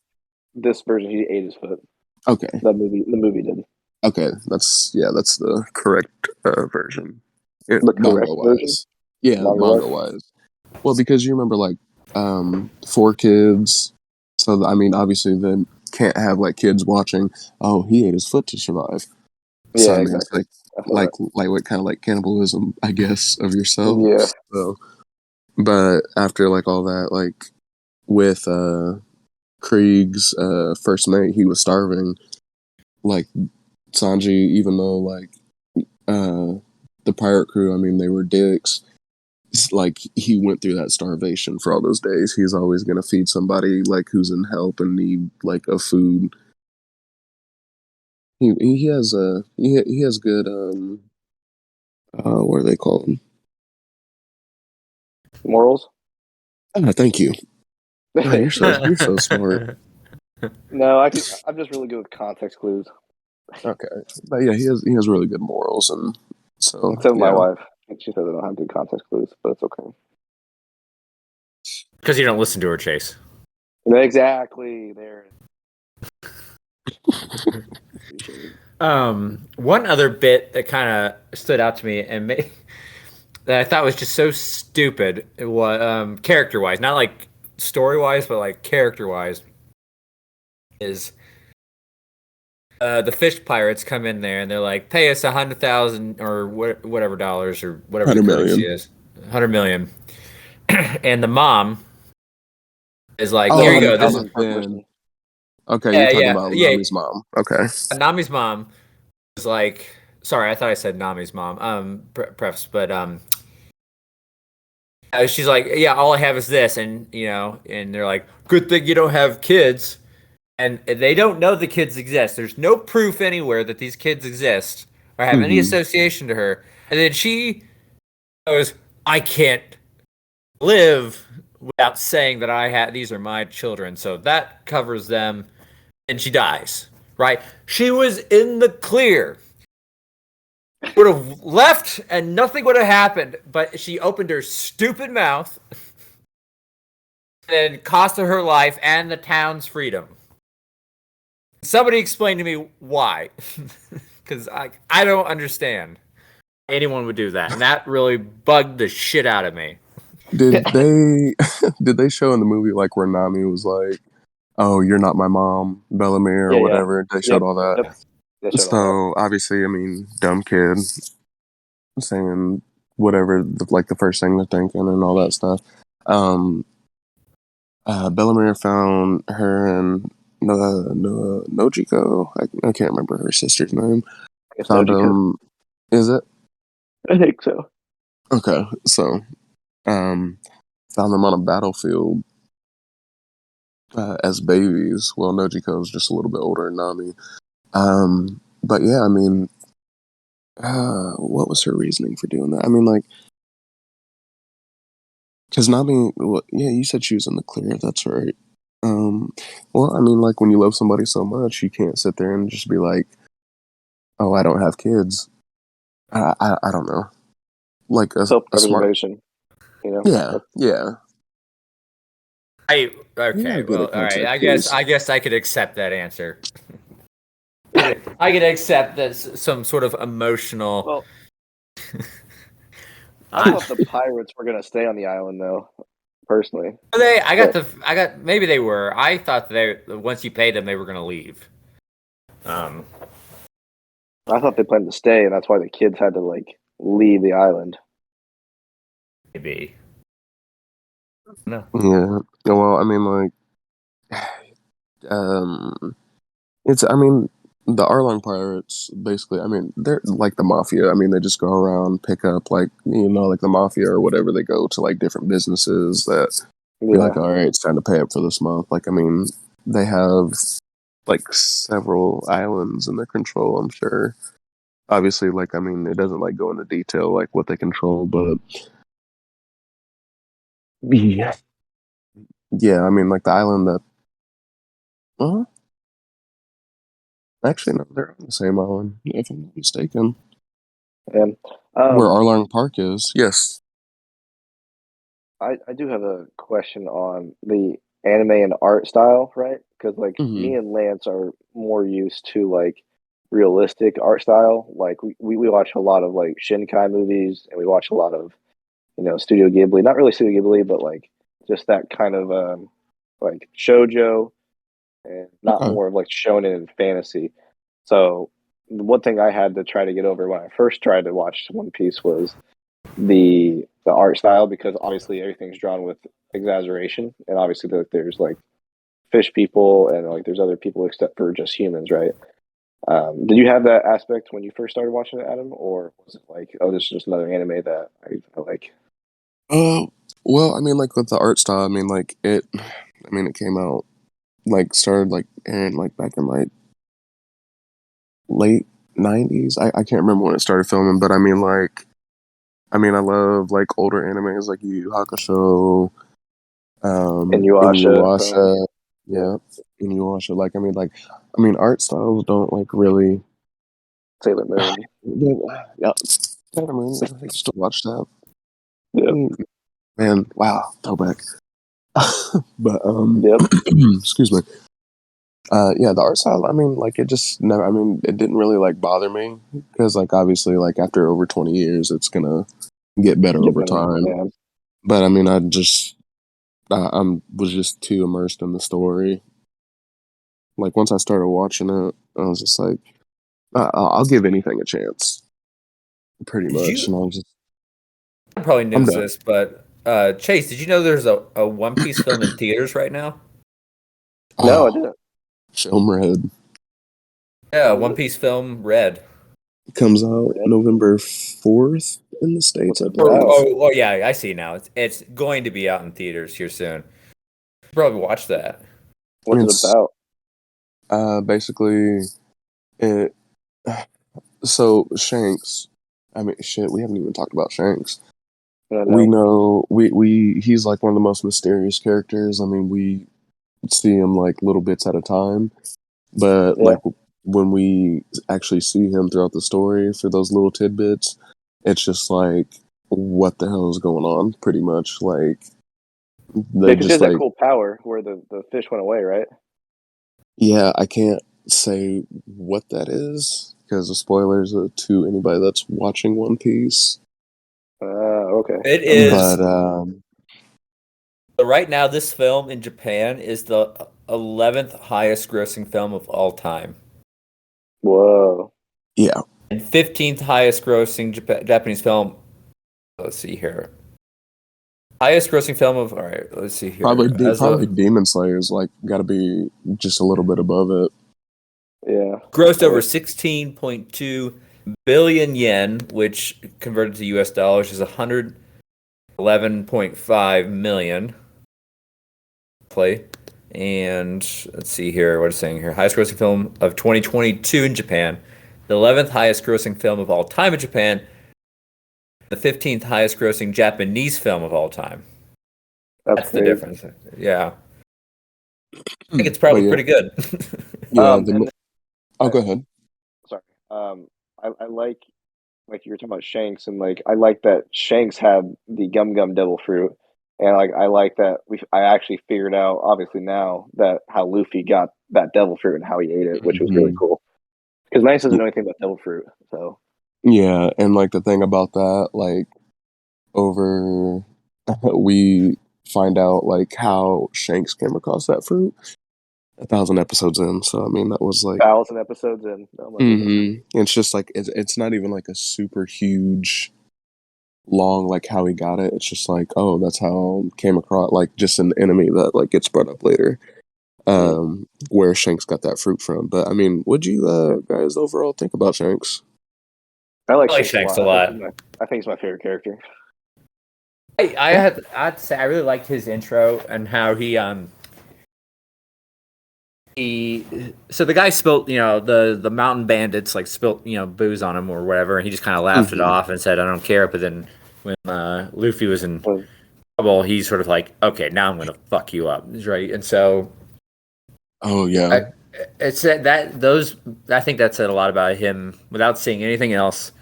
he ate his foot.
Okay,
The movie did.
okay, that's the correct version.
The correct
Manga
version,
wise, yeah,
manga
manga
wise.
wise. Well, because you remember like 4 kids, so obviously they can't have like kids watching. Oh, he ate his foot to survive. So
Yeah,
it's
exactly. I saw that.
what kind of like cannibalism, I guess, of yourself.
Yeah,
So, but after like all that, like with Krieg's first mate, he was starving. Like Sanji, even though like the pirate crew, they were dicks. Like he went through that starvation for all those days. He's always gonna feed somebody like who's in help and need like a food. He has he has good what are they called?
morals.
Thank you. Oh, you're so smart.
No, I'm just really good with context clues.
Okay, but yeah, he has really good morals, and so
Except my
yeah.
wife. She says I don't have good context clues, but it's okay.
Because you don't listen to her, Chase.
Exactly. There.
One other bit that kind of stood out to me and that I thought was just so stupid. It was character-wise, not like story-wise, but like character-wise, is the fish pirates come in there and they're like, "Pay us 100,000 or whatever dollars or whatever the
100
currency
million.
is, 100 million," and the mom is like,
Oh,
"Here you
Oh,
go.
the
This
common per person.
okay, you're
yeah,
talking
yeah,
about
yeah."
Nami's mom. Okay.
Nami's mom was like, "Sorry, I thought I said Nami's mom." Preface, but she's like, "Yeah, all I have is this," and and they're like, "Good thing you don't have kids," and they don't know the kids exist. There's no proof anywhere that these kids exist or have any
Mm-hmm.
association to her. And then she goes, "I can't live without saying that I had these are my children," so that covers them, and she dies. Right? She was in the clear. Would have left and nothing would have happened, but she opened her stupid mouth and cost her her life and the town's freedom. Somebody explain to me why, because I don't understand anyone would do that, and that really bugged the shit out of me.
Did they did they show in the movie like where Nami was like, "Oh, you're not my mom, Bellamy," or
Yeah.
whatever? They showed
Yep.
all that.
Yep. They showed all that.
So obviously, dumb kid saying whatever like the first thing they're thinking and all that stuff. Um, Bellamere found her and Nojiko. I can't remember her sister's name.
It's
Found
Nojiko.
him. Is it
I think so.
okay? So, found them on a battlefield as babies. Well, Nojiko's just a little bit older than Nami. But yeah, what was her reasoning for doing that? Like, because Nami, well, yeah, you said she was in the clear. That's right. Well, like when you love somebody so much, you can't sit there and just be like, "Oh, I don't have kids." I don't know. Like a smart,
Self-preservation.
yeah, yeah. You
Okay,
gotta get a
well, all right.
context
I
clues.
guess I could accept that answer. I could accept that some sort of emotional.
Well, I
I,
thought the pirates were gonna stay on the island, though. Personally, but
I got. Maybe they were. I thought they once you paid them, they were going to leave. Um,
I thought they planned to stay, and that's why the kids had to like leave the island.
maybe. No.
Yeah. Well, I mean, like, it's. I mean, the Arlong pirates basically. I mean, they're like the mafia. I mean, they just go around, pick up like like the mafia or whatever. They go to like different businesses that be
Yeah.
like, all right, it's time to pay up for this month. Like, I mean, they have like several islands in their control. I'm sure. Obviously, like, I mean, it doesn't like go into detail like what they control, but yeah, yeah. I mean, like the island that. Well, actually, no, they're on the same island, if I'm not mistaken.
And
Where Arlong Park is. Yes.
I do have a question on the anime and art style, right? Because like
Hmm.
me and Lance are more used to like realistic art style. Like we watch a lot of like Shinkai movies, and we watch a lot of Studio Ghibli. Not really Studio Ghibli, but like just that kind of like shojo, and not
Okay.
more of like shonen and fantasy. So the one thing I had to try to get over when I first tried to watch One Piece was the art style, because obviously everything's drawn with exaggeration, and obviously there's like fish people and like there's other people except for just humans, right? Did you have that aspect when you first started watching it, Adam, or was it like, oh, this is just another anime that I like?
Uh, well, I mean, like with the art style, I mean, like it. I mean, it came out like started like airing like back in like late '90s. I can't remember when it started filming, but I mean, like, I mean, I love like older animes like Yu Yu Hakusho,
Inuyasha, probably.
Inuyasha,
Yeah,
yeah, Inuyasha. I mean, art styles don't like really.
Sailor Moon.
Yeah, Sailor Moon. I used to watch that.
Yep,
Man, wow, throwback. But
yep,
excuse me. Yeah, the art style. I mean, like it just never. I mean, it didn't really like bother me because, like, obviously, like after over 20 years, it's gonna get better
get
over
better.
time.
Yeah,
But I mean, was just too immersed in the story. Like once I started watching it, I was just like, I'll give anything a chance, pretty
Did
much.
you
And I was just,
probably
I'm
knows
done.
this, but Chase, did you know there's a One Piece film in theaters right now?
no, I
Oh,
didn't.
Film Red
Yeah,
What is
One
it?
Piece film Red.
comes out
Red?
November 4th in the States,
What's
I
it
Or
about?
believe.
oh yeah, I see now. It's going to be out in theaters here soon. Probably watch that.
What's it
It's
about?
basically it. So Shanks, I mean, shit, we haven't even talked about Shanks.
I don't
We
know.
know he's like one of the most mysterious characters. I mean, we see him like little bits at a time, but
Yeah,
like when we actually see him throughout the story for those little tidbits, it's just like what the hell is going on? Pretty much like
yeah,
they
because he has
just
that
like
cool power where the fish went away, right?
yeah, I can't say what that is because of spoilers to anybody that's watching One Piece.
Okay,
It
that's fair.
But
is right now. This film in Japan is the 11th highest grossing film of all time
Whoa.
yeah,
and 15th highest grossing Japanese film. Let's see here. Highest grossing film of all right. Let's see here. As
probably
of
Demon Slayer's like got to be just a little bit above it.
Yeah.
grossed over
Right.
16.2 billion yen, which converted to US dollars is 111.5 million play. And let's see here what it's saying here. Highest grossing film of 2022 in Japan, the 11th highest grossing film of all time in Japan, the 15th highest grossing Japanese film of all time.
That's
That's the
crazy.
difference. Yeah. I think it's
But
probably
yeah,
pretty good.
yeah.
And
Oh,
I,
go ahead.
sorry. I like you were talking about Shanks, and like I like that Shanks had the Gum Gum Devil Fruit, and like I like that I actually figured out obviously now that how Luffy got that devil fruit and how he ate it, which was really
Hmm.
cool. Because Nice doesn't know anything about devil fruit, so
Yeah, and like the thing about that, like over we find out like how Shanks came across that fruit 1,000 episodes in. So I mean, that was like,
1,000 episodes in. Oh my goodness.
it's just like it's not even like a super huge long, like how he got it. It's just like, oh, that's how it came across, like just an enemy that like gets brought up later. Where Shanks got that fruit from. But I mean, what'd you guys overall think about Shanks?
I like
Shanks
Shanks
a lot.
I think he's my favorite character.
I'd say I really liked his intro and how he so the guy spilt, the mountain bandits like spilt, booze on him or whatever, and he just kind of laughed it off and said, "I don't care." But then when Luffy was in trouble, he's sort of like, "Okay, now I'm gonna fuck you up," right? And so,
oh yeah,
it's that those. I think that said a lot about him without seeing anything else.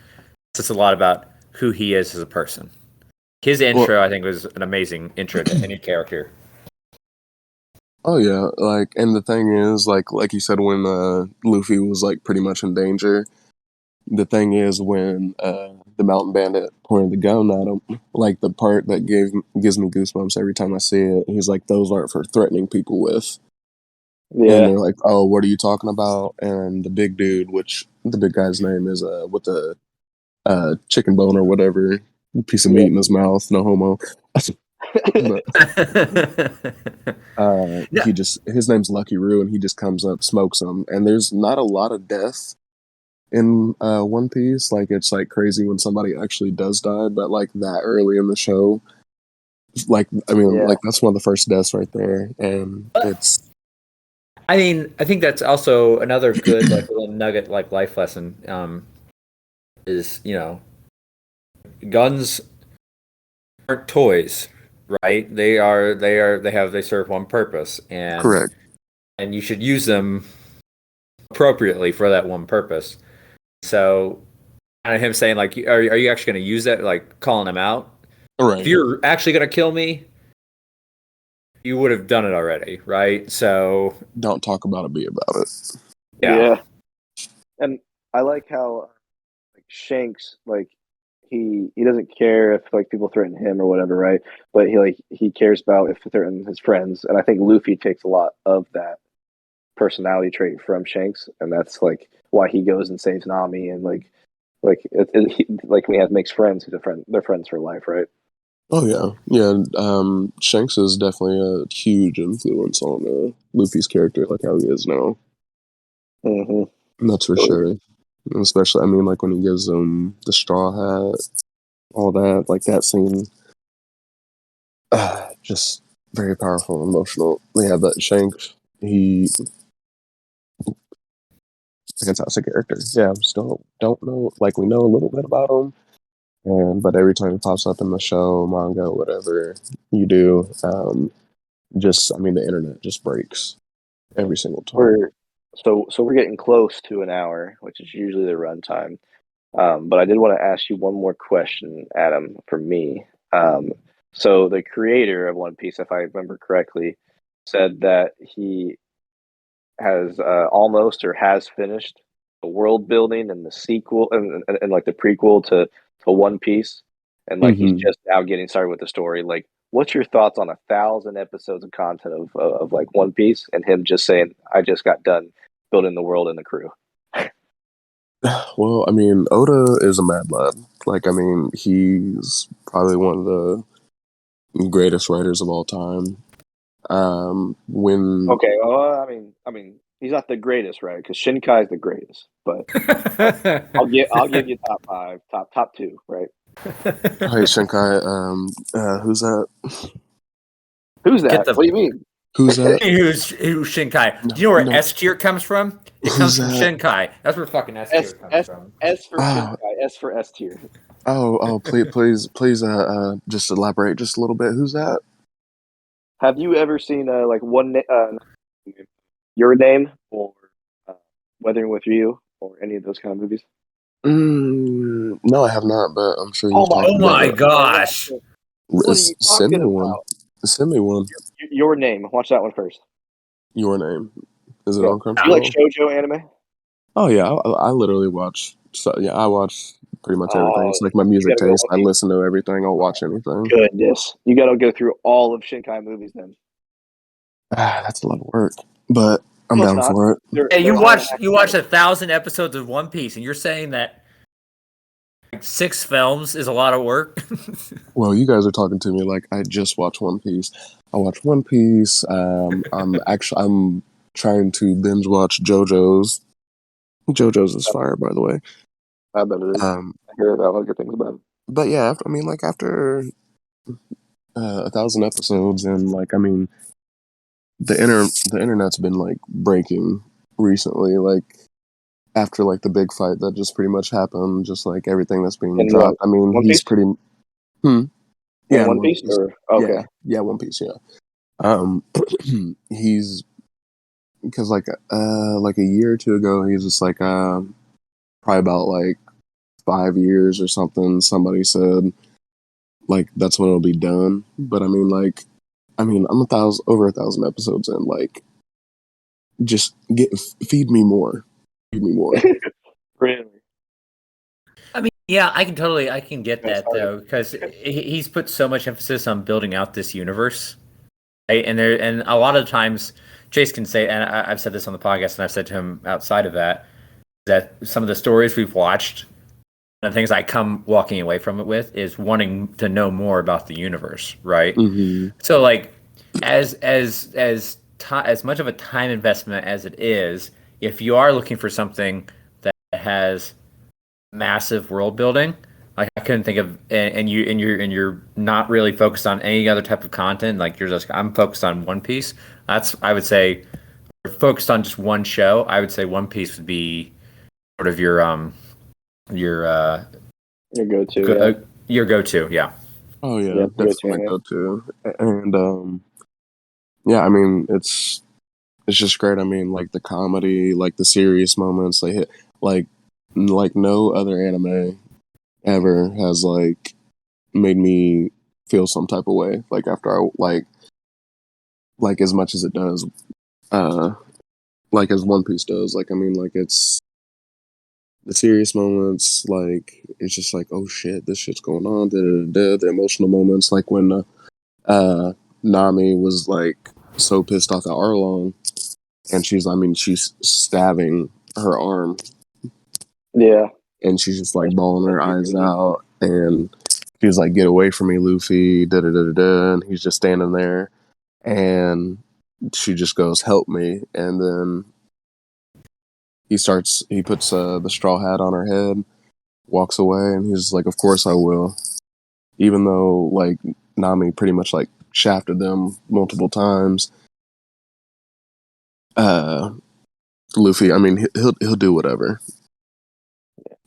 It's a lot about who he is as a person. His intro, I think, was an amazing intro to any character.
Oh yeah, like, and the thing is, like you said, when Luffy was like pretty much in danger, the thing is when the mountain bandit pointed the gun at him, like the part that gives me goosebumps every time I see it. He's like, "Those aren't for threatening people with."
Yeah.
And they're like, "Oh, what are you talking about?" And the big dude, which the big guy's name is with the chicken bone or whatever, piece of meat in his mouth, no homo. But, he just, his name's Lucky Roo, and he just comes up, smokes him, and there's not a lot of death in One Piece. Like, it's like crazy when somebody actually does die, but like that early in the show, like, I mean, like that's one of the first deaths right there, and it's.
I mean, I think that's also another good like little nugget, like life lesson. Is guns aren't toys, right? They serve one purpose, and
Correct.
And you should use them appropriately for that one purpose. So, kind of him saying like, are you actually going to use that? Like calling him out.
Right.
If you're actually going to kill me, you would have done it already, right? So
don't talk about it, be about it.
Yeah. And I like how like Shanks, like he doesn't care if like people threaten him or whatever, right? But he cares about if they threaten his friends, and I think Luffy takes a lot of that personality trait from Shanks, and that's like why he goes and saves Nami, and like we have makes friends who's a friend. They're friends for life, right?
Oh yeah. Shanks is definitely a huge influence on Luffy's character, like how he is now. That's for sure. Especially, I mean, like when he gives him the straw hat, all that, like that scene, just very powerful, emotional. Yeah, but Shanks, he's a fantastic character. Yeah, still don't know, like we know a little bit about him. But every time he pops up in the show, manga, whatever you do, the internet just breaks every single time.
So we're getting close to an hour, which is usually the runtime. But I did want to ask you one more question, Adam, for me. So the creator of One Piece, if I remember correctly, said that he has almost or has finished the world building and the sequel and like the prequel to One Piece, and like he's just now getting started with the story. Like, what's your thoughts on 1,000 episodes of content of like One Piece, and him just saying, "I just got done building the world and the crew"?
Well, I mean, Oda is a mad lad. Like, I mean, he's probably one of the greatest writers of all time.
Okay, well, I mean, he's not the greatest, right? Because Shinkai is the greatest, but I'll give you top five, top two, right?
Hey Shinkai, who's that?
Who's that? What do you mean?
Who's that?
Who's Shinkai? Do you know where S tier comes from? It comes from Shinkai. That's where fucking S tier comes from.
S for Shinkai. S for S tier.
Please, just elaborate just a little bit. Who's that?
Have you ever seen like Your Name or Weathering with You or any of those kind of movies?
No, I have not, but I'm sure
Oh my gosh!
What are you talking about?
Send me one.
Your Name. Watch that one first.
Your Name. Is it on Crunchyroll?
Do you like shoujo anime?
Oh yeah, I literally watch. So, yeah, I watch pretty much everything. It's like my music taste. I listen to everything. I'll watch anything.
Goodness, you got to go through all of Shinkai movies then.
That's a lot of work, but I'm down for it.
Hey, you watched 1,000 episodes of One Piece, and you're saying that Like 6 films is a lot of work.
Well, you guys are talking to me like I just watched One Piece. I watched One Piece. I'm trying to binge watch JoJo's. JoJo's is fire, by the way.
I bet it is.
Um,
I hear a lot of good things about it.
but yeah, after 1,000 episodes, and like, I mean, the internet's been like breaking recently. Like after like the big fight that just pretty much happened, just like everything that's being
In
dropped.
what?
I mean,
One
he's
Piece?
pretty.
In
Yeah,
One Piece? Or okay.
yeah, One Piece. Yeah. He's because like a year or two ago, he's just like probably about like 5 years or something. Somebody said like that's when it'll be done. But I'm over 1,000 episodes in. Like, just feed me more, feed me more.
Really?
I mean, yeah, I can get
That's
that
hard.
though, because he's put so much emphasis on building out this universe, right? And a lot of times, Chase can say, and I've said this on the podcast, and I've said to him outside of that, that some of the stories we've watched, and the things I come walking away from it with, is wanting to know more about the universe, right?
Mm-hmm.
So, like, as much of a time investment as it is, if you are looking for something that has massive world building. Like I couldn't think of, and you're not really focused on any other type of content. Like you're just, I'm focused on One Piece. That's, I would say, focused on just one show. I would say One Piece would be sort of your
Your go-to.
your go-to. Yeah.
Oh yeah,
Yeah,
definitely my go-to. And yeah, I mean it's just great. I mean, like the comedy, like the serious moments they hit, like no other anime ever has like made me feel some type of way. Like after I like as much as it does, uh, like as One Piece does. Like I mean, like it's the serious moments. Like it's just like, oh shit, this shit's going on. Da, da, da, da. The emotional moments, like when Nami was like so pissed off at Arlong, and she's stabbing her arm,
Yeah.
and she's just like bawling her eyes out, and she's like, "Get away from me, Luffy!" Da da da da da. And he's just standing there, and she just goes, "Help me!" And then he puts the straw hat on her head, walks away, and he's like, "Of course I will," even though like Nami pretty much like shafted them multiple times. Luffy, I mean, he'll do whatever.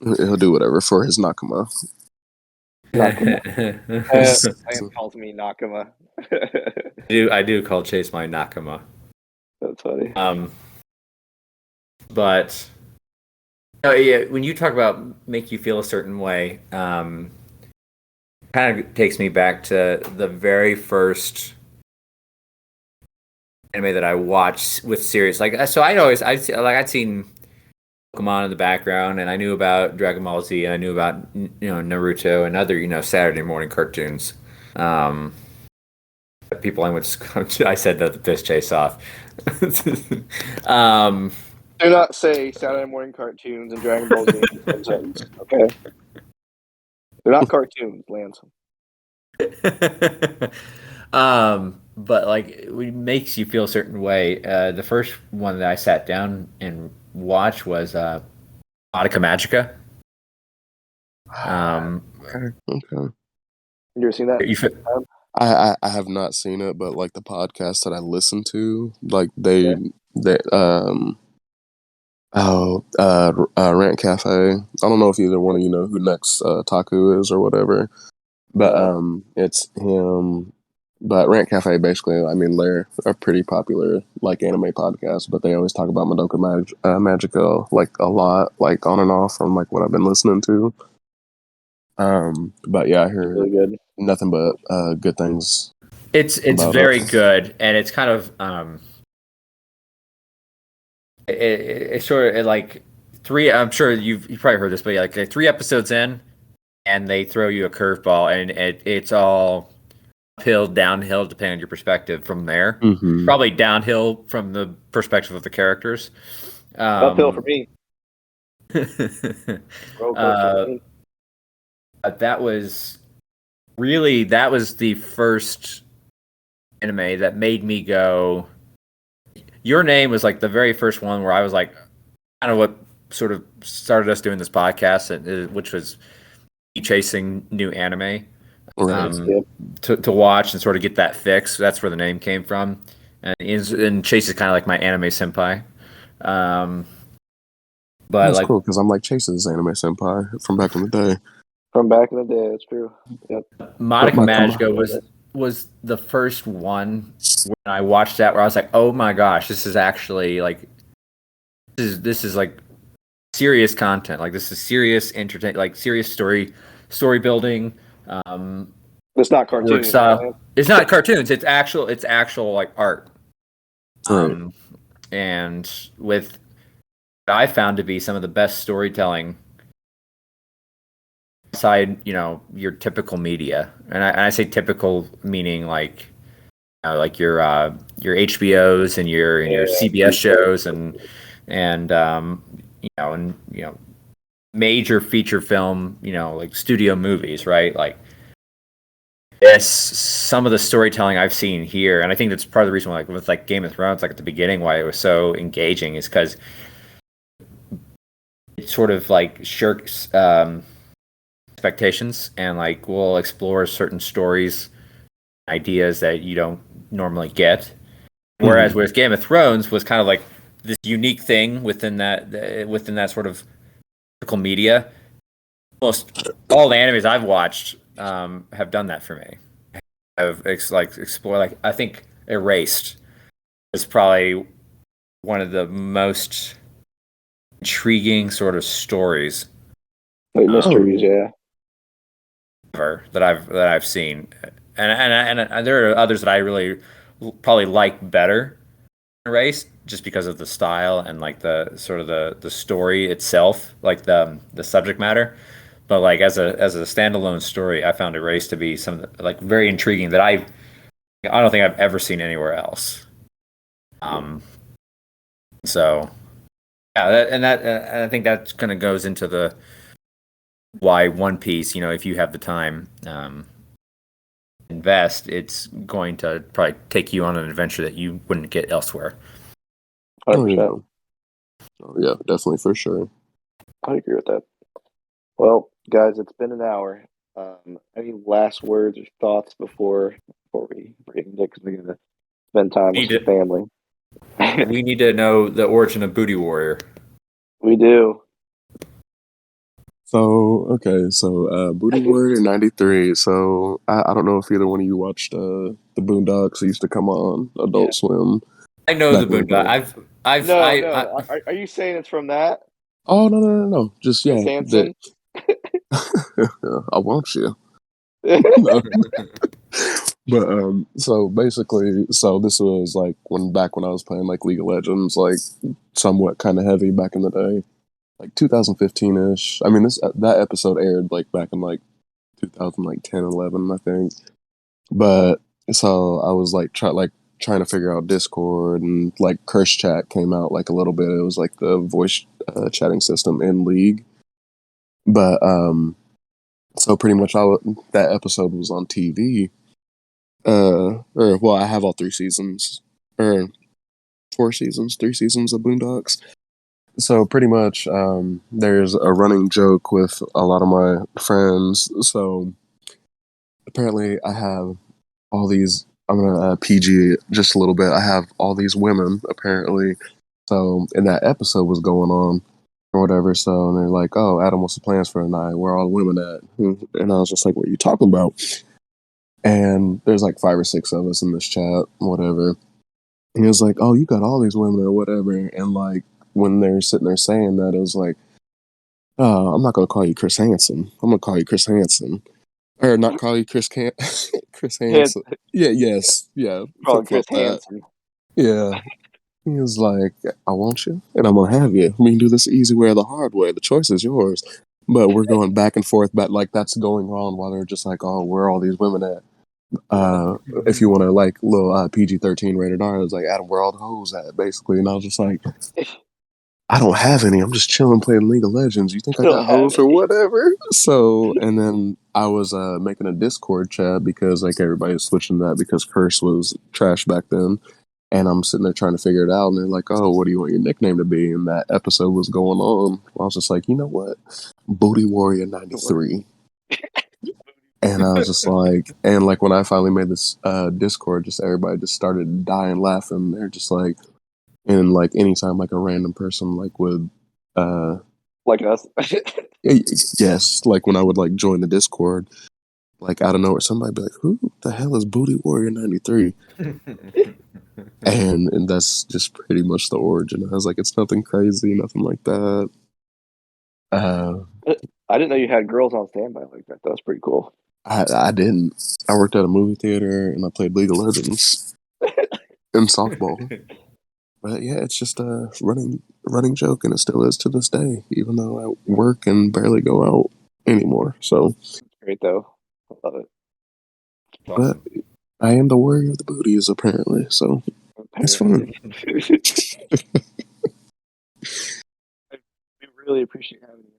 He'll do whatever for his Nakama.
Sam calls me Nakama.
I do call Chase my Nakama.
That's funny.
But yeah, when you talk about make you feel a certain way, kind of takes me back to the very first anime that I watched with series. Like, so I'd seen Pokemon in the background, and I knew about Dragon Ball Z, and I knew about Naruto and other Saturday morning cartoons. People I went to, I said that to piss Chase off.
Do not say Saturday morning cartoons and Dragon Ball Z in the same sentence, okay? They're not cartoons, Lance.
But like it makes you feel a certain way. The first one that I sat down and watched was Audica Magica.
Okay.
You ever seen that?
I have not seen it, but like the podcast that I listen to, like they Rant Cafe. I don't know if either one of you know who Next Otaku is or whatever, but it's him. But Rant Cafe, basically, I mean, they're a pretty popular like anime podcast, but they always talk about Madoka Magica like a lot, like on and off from like what I've been listening to. But yeah, I heard
Really good.
nothing but good things.
It's very good, and it's kind of it's sort of like three. I'm sure you've probably heard this, but yeah, like 3 episodes in, and they throw you a curveball, and it's all uphill, downhill, depending on your perspective from there.
Mm-hmm.
Probably downhill from the perspective of the characters.
Uphill for me.
that was the first anime that made me go. Your Name was like the very first one where I was like, kind of what sort of started us doing this podcast, which was chasing new anime
Right.
to watch and sort of get that fix. That's where the name came from. And Chase is kind of like my anime senpai. But
That's
like
cool because I'm like Chase's anime senpai from back in the day.
From back in the day, that's true. Yep.
Madoka
My
Magica was the first one when I watched that where I was like, oh my gosh, this is actually like this is like serious content. Like this is serious like serious story building.
It's not
Work
cartoons,
style.
right?
It's not cartoons. It's actual like art.
Right.
And with what I found to be some of the best storytelling aside, your typical media, and I say typical meaning like like your HBOs and your CBS shows and major feature film, like studio movies, right? Like this, some of the storytelling I've seen here, and I think that's part of the reason why, like with like Game of Thrones, like at the beginning, why it was so engaging is because it sort of like shirks expectations and like will explore certain stories, ideas that you don't normally get. Whereas with Game of Thrones was kind of like this unique thing within that sort of typical media. Almost all the animes I've watched have done that for me. Have explore like I think Erased is probably one of the most intriguing sort of stories
Like mysteries, yeah.
ever that I've seen, and there are others that I really probably like better than Erased just because of the style and like the sort of the story itself, like the subject matter. But like as a standalone story, I found Erased to be like very intriguing that I don't think I've ever seen anywhere else. So yeah, and I think that kind of goes into the why One Piece. If you have the time, invest, it's going to probably take you on an adventure that you wouldn't get elsewhere.
100%.
Oh yeah, definitely for sure.
I agree with that. Well, guys, it's been an hour. Any last words or thoughts before we break it? Because we're gonna spend time with some family.
We need to know the origin of Booty Warrior.
We do.
So Booty Warrior '93. So I don't know if either one of you watched the Boondocks. It used to come on Adult Swim.
I know the Boondocks.
No. Are you saying it's from that?
Oh no. Just
Chris Hansen?
I want you. No. But so basically, this was like back when I was playing like League of Legends, like somewhat kind of heavy back in the day, like 2015-ish. I mean, that episode aired like back in like 2010, 11, I think. But so I was like trying to figure out Discord, and like Curse Chat came out like a little bit. It was like the voice chatting system in League. But so pretty much that episode was on TV. I have all 3 seasons, or 3 seasons of Boondocks. So pretty much, there's a running joke with a lot of my friends. So apparently, I have all these. I'm gonna PG just a little bit. I have all these women apparently. So and that episode was going on or whatever. So and they're like, "Oh, Adam, what's the plans for tonight? Where are all the women at?" And I was just like, "What are you talking about?" And there's like 5 or 6 of us in this chat, whatever. And he was like, "Oh, you got all these women or whatever." And like when they're sitting there saying that, it was like, "Oh, I'm not gonna call you Chris Hansen. I'm gonna call you Chris Hansen, or not call you Chris Hansen." Yeah, yes, yeah.
Call Chris Hansen.
Yeah. He was like, "I want you, and I'm gonna have you. We can do this the easy way or the hard way. The choice is yours." But we're going back and forth, but like that's going on while they're just like, "Oh, where are all these women at?" If you want to like little PG-13 rated R, it was like, "Adam, where all the hoes at?" Basically, and I was just like, I don't have any. I'm just chilling playing League of Legends. You think I
Don't
got
have
hoes or
any.
whatever? So, and then I was making a Discord chat because like everybody was switching that because Curse was trash back then. And I'm sitting there trying to figure it out. And they're like, oh, what do you want your nickname to be? And that episode was going on. I was just like, you know what? Booty Warrior 93. And I was just like, and like when I finally made this Discord, just everybody just started dying laughing. They're just like, and like anytime like a random person like would
Like us.
yes, like when I would like join the Discord, like out of nowhere, somebody would be like, "Who the hell is Booty Warrior 93?" And that's just pretty much the origin. I was like, it's nothing crazy, nothing like that.
I didn't know you had girls on standby like that. That was pretty cool.
I didn't. I worked at a movie theater and I played League of Legends and softball. But yeah, it's just a running joke, and it still is to this day, even though I work and barely go out anymore. So,
Great though. I love it.
but I am the warrior of the booties, apparently. So it's fun.
We really appreciate having you.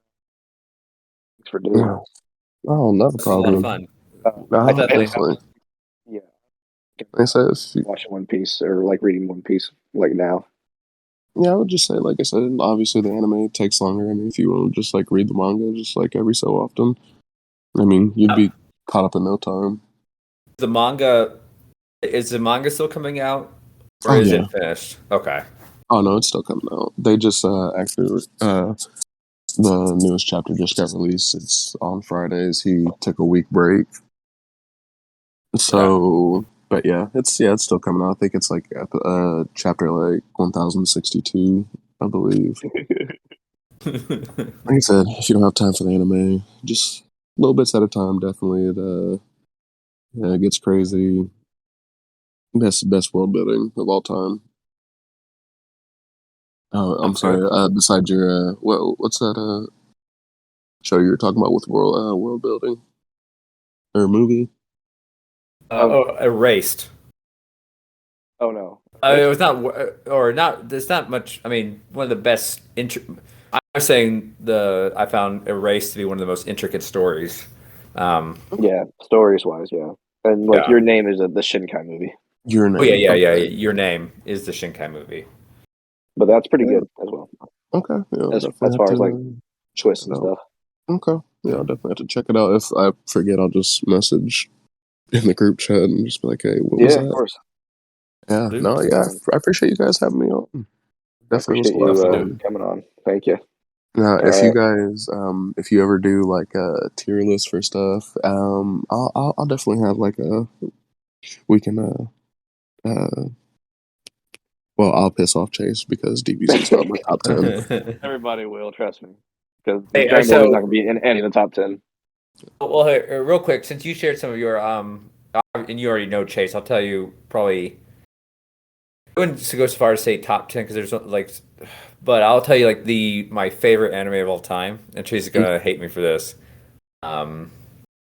Thanks for doing
Yeah. Oh, not a
It's a lot of
problem.
fun.
No,
I definitely-
honestly.
Yeah.
Like I said,
Watching One Piece or like reading One Piece like now.
yeah, I would just say, like I said, obviously the anime takes longer. I mean, if you want to just like read the manga, just like every so often, I mean, you'd be caught up in no time.
The manga is the manga still coming out, or
Oh,
is
yeah.
it finished? Okay.
Oh no, it's still coming out. They just actually the newest chapter just got released. It's on Fridays. He took a week break. So, but yeah, it's still coming out. I think it's like chapter like 1062, I believe. Like I said, if you don't have time for the anime, just little bits at a time. Definitely, it gets crazy. Best world building of all time. Oh, I'm sorry. Besides your what's that show you were talking about with world building or movie?
Erased.
Oh no.
It was not, or not. There's not much. I mean, one of the best. I was saying I found Erased to be one of the most intricate stories.
Yeah, stories wise, yeah. And like Your Name is the Shinkai movie.
Your Name.
Oh yeah. Your Name is the Shinkai movie.
But that's pretty good as well.
Okay. Yeah,
As far as like twists and stuff.
Okay. Yeah, I'll definitely have to check it out. If I forget, I'll just message in the group chat and just be like, hey, what was that?
Yeah, of course.
Yeah. No, yeah. I appreciate you guys having me on. Definitely
Appreciate
was a lot of
you
fun.
coming on. Thank you.
Now, if you guys, if you ever do like a tier list for stuff, I'll definitely have like we can well, I'll piss off Chase because DBZ's not my top 10.
Everybody will, trust me. Because
Hey,
Dragon Ball
so-
is not going to be in any of the top 10.
Well, hey, real quick, since you shared some of your and you already know Chase, I'll tell you probably. I wouldn't go so far as to say top 10 because there's like, but I'll tell you like my favorite anime of all time, and Chase is gonna hate me for this.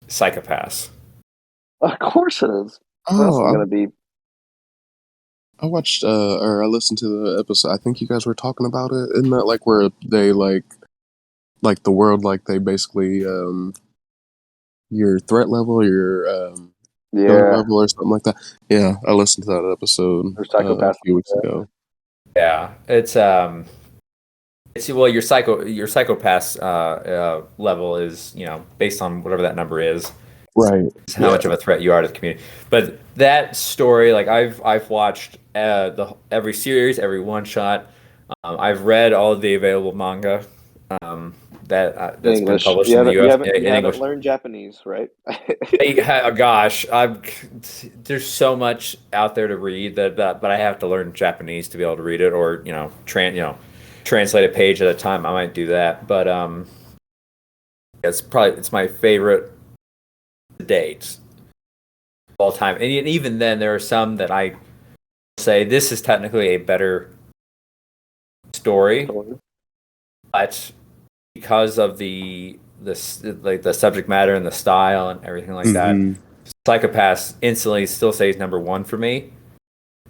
Psychopaths.
Of course it is. What else is going to be?
I watched or I listened to the episode. I think you guys were talking about it. Isn't that like where they like the world, like they basically your threat level, your skill level or something like that. Yeah, I listened to that episode a few weeks ago.
Yeah, it's well your psychopaths level is based on whatever that number is.
Right.
It's how much of a threat you are to the community. But that story, like I've watched every series, every one shot. I've read all of the available manga that's been published in the U.S.
You haven't learned Japanese, right?
Gosh, there's so much out there to read but I have to learn Japanese to be able to read it, or translate a page at a time. I might do that, but it's my favorite to date of all time. And even then, there are some that I say this is technically a better story, but because of the subject matter and the style and everything like that, Psychopaths instantly still stays number one for me.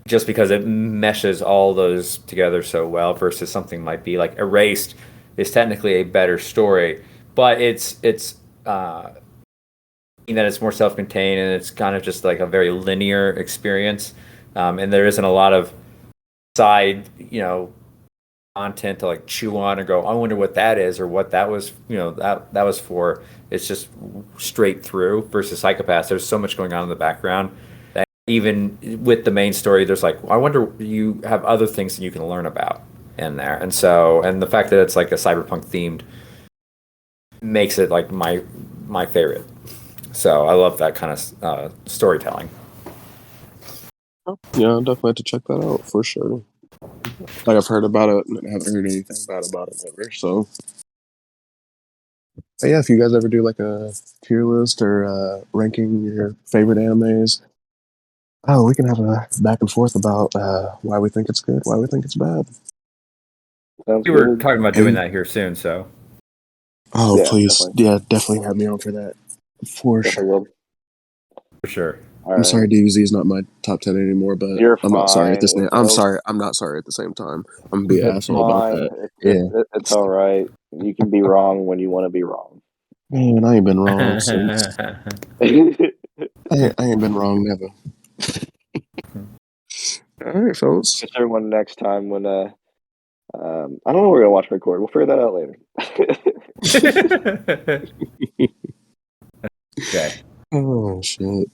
just because it meshes all those together so well versus something might be like Erased is technically a better story, but it's in that it's more self-contained and it's kind of just like a very linear experience, and there isn't a lot of side content to like chew on and go, I wonder what that is or what that was, that was for. It's just straight through versus Psychopaths. There's so much going on in the background that even with the main story, there's like, I wonder, you have other things that you can learn about in there. And the fact that it's like a cyberpunk themed makes it like my favorite. So I love that kind of storytelling.
Yeah, I'll definitely have to check that out for sure. Like I've heard about it, and I haven't heard anything bad about it ever. So, but yeah, if you guys ever do like a tier list or ranking your favorite animes, we can have a back and forth about why we think it's good, why we think it's bad.
Sounds
We were
good.
talking about doing that here soon, so.
Oh,
Yeah,
please,
definitely.
definitely have me on for that, for
Definitely
sure.
will.
For sure.
All
I'm
right.
sorry, DBZ is not my top 10 anymore, but
You're
I'm not sorry at
fine.
this. I'm sorry. I'm not sorry at the same time. I'm gonna be an asshole about
Fine.
that. Yeah,
It's all right. You can be wrong when you want to be wrong.
man, I ain't been wrong since. I ain't been wrong never. All right, fellas.
Catch everyone next time when I don't know what we're gonna watch record. We'll figure that out later.
Okay.
Oh shit.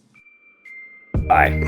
Bye.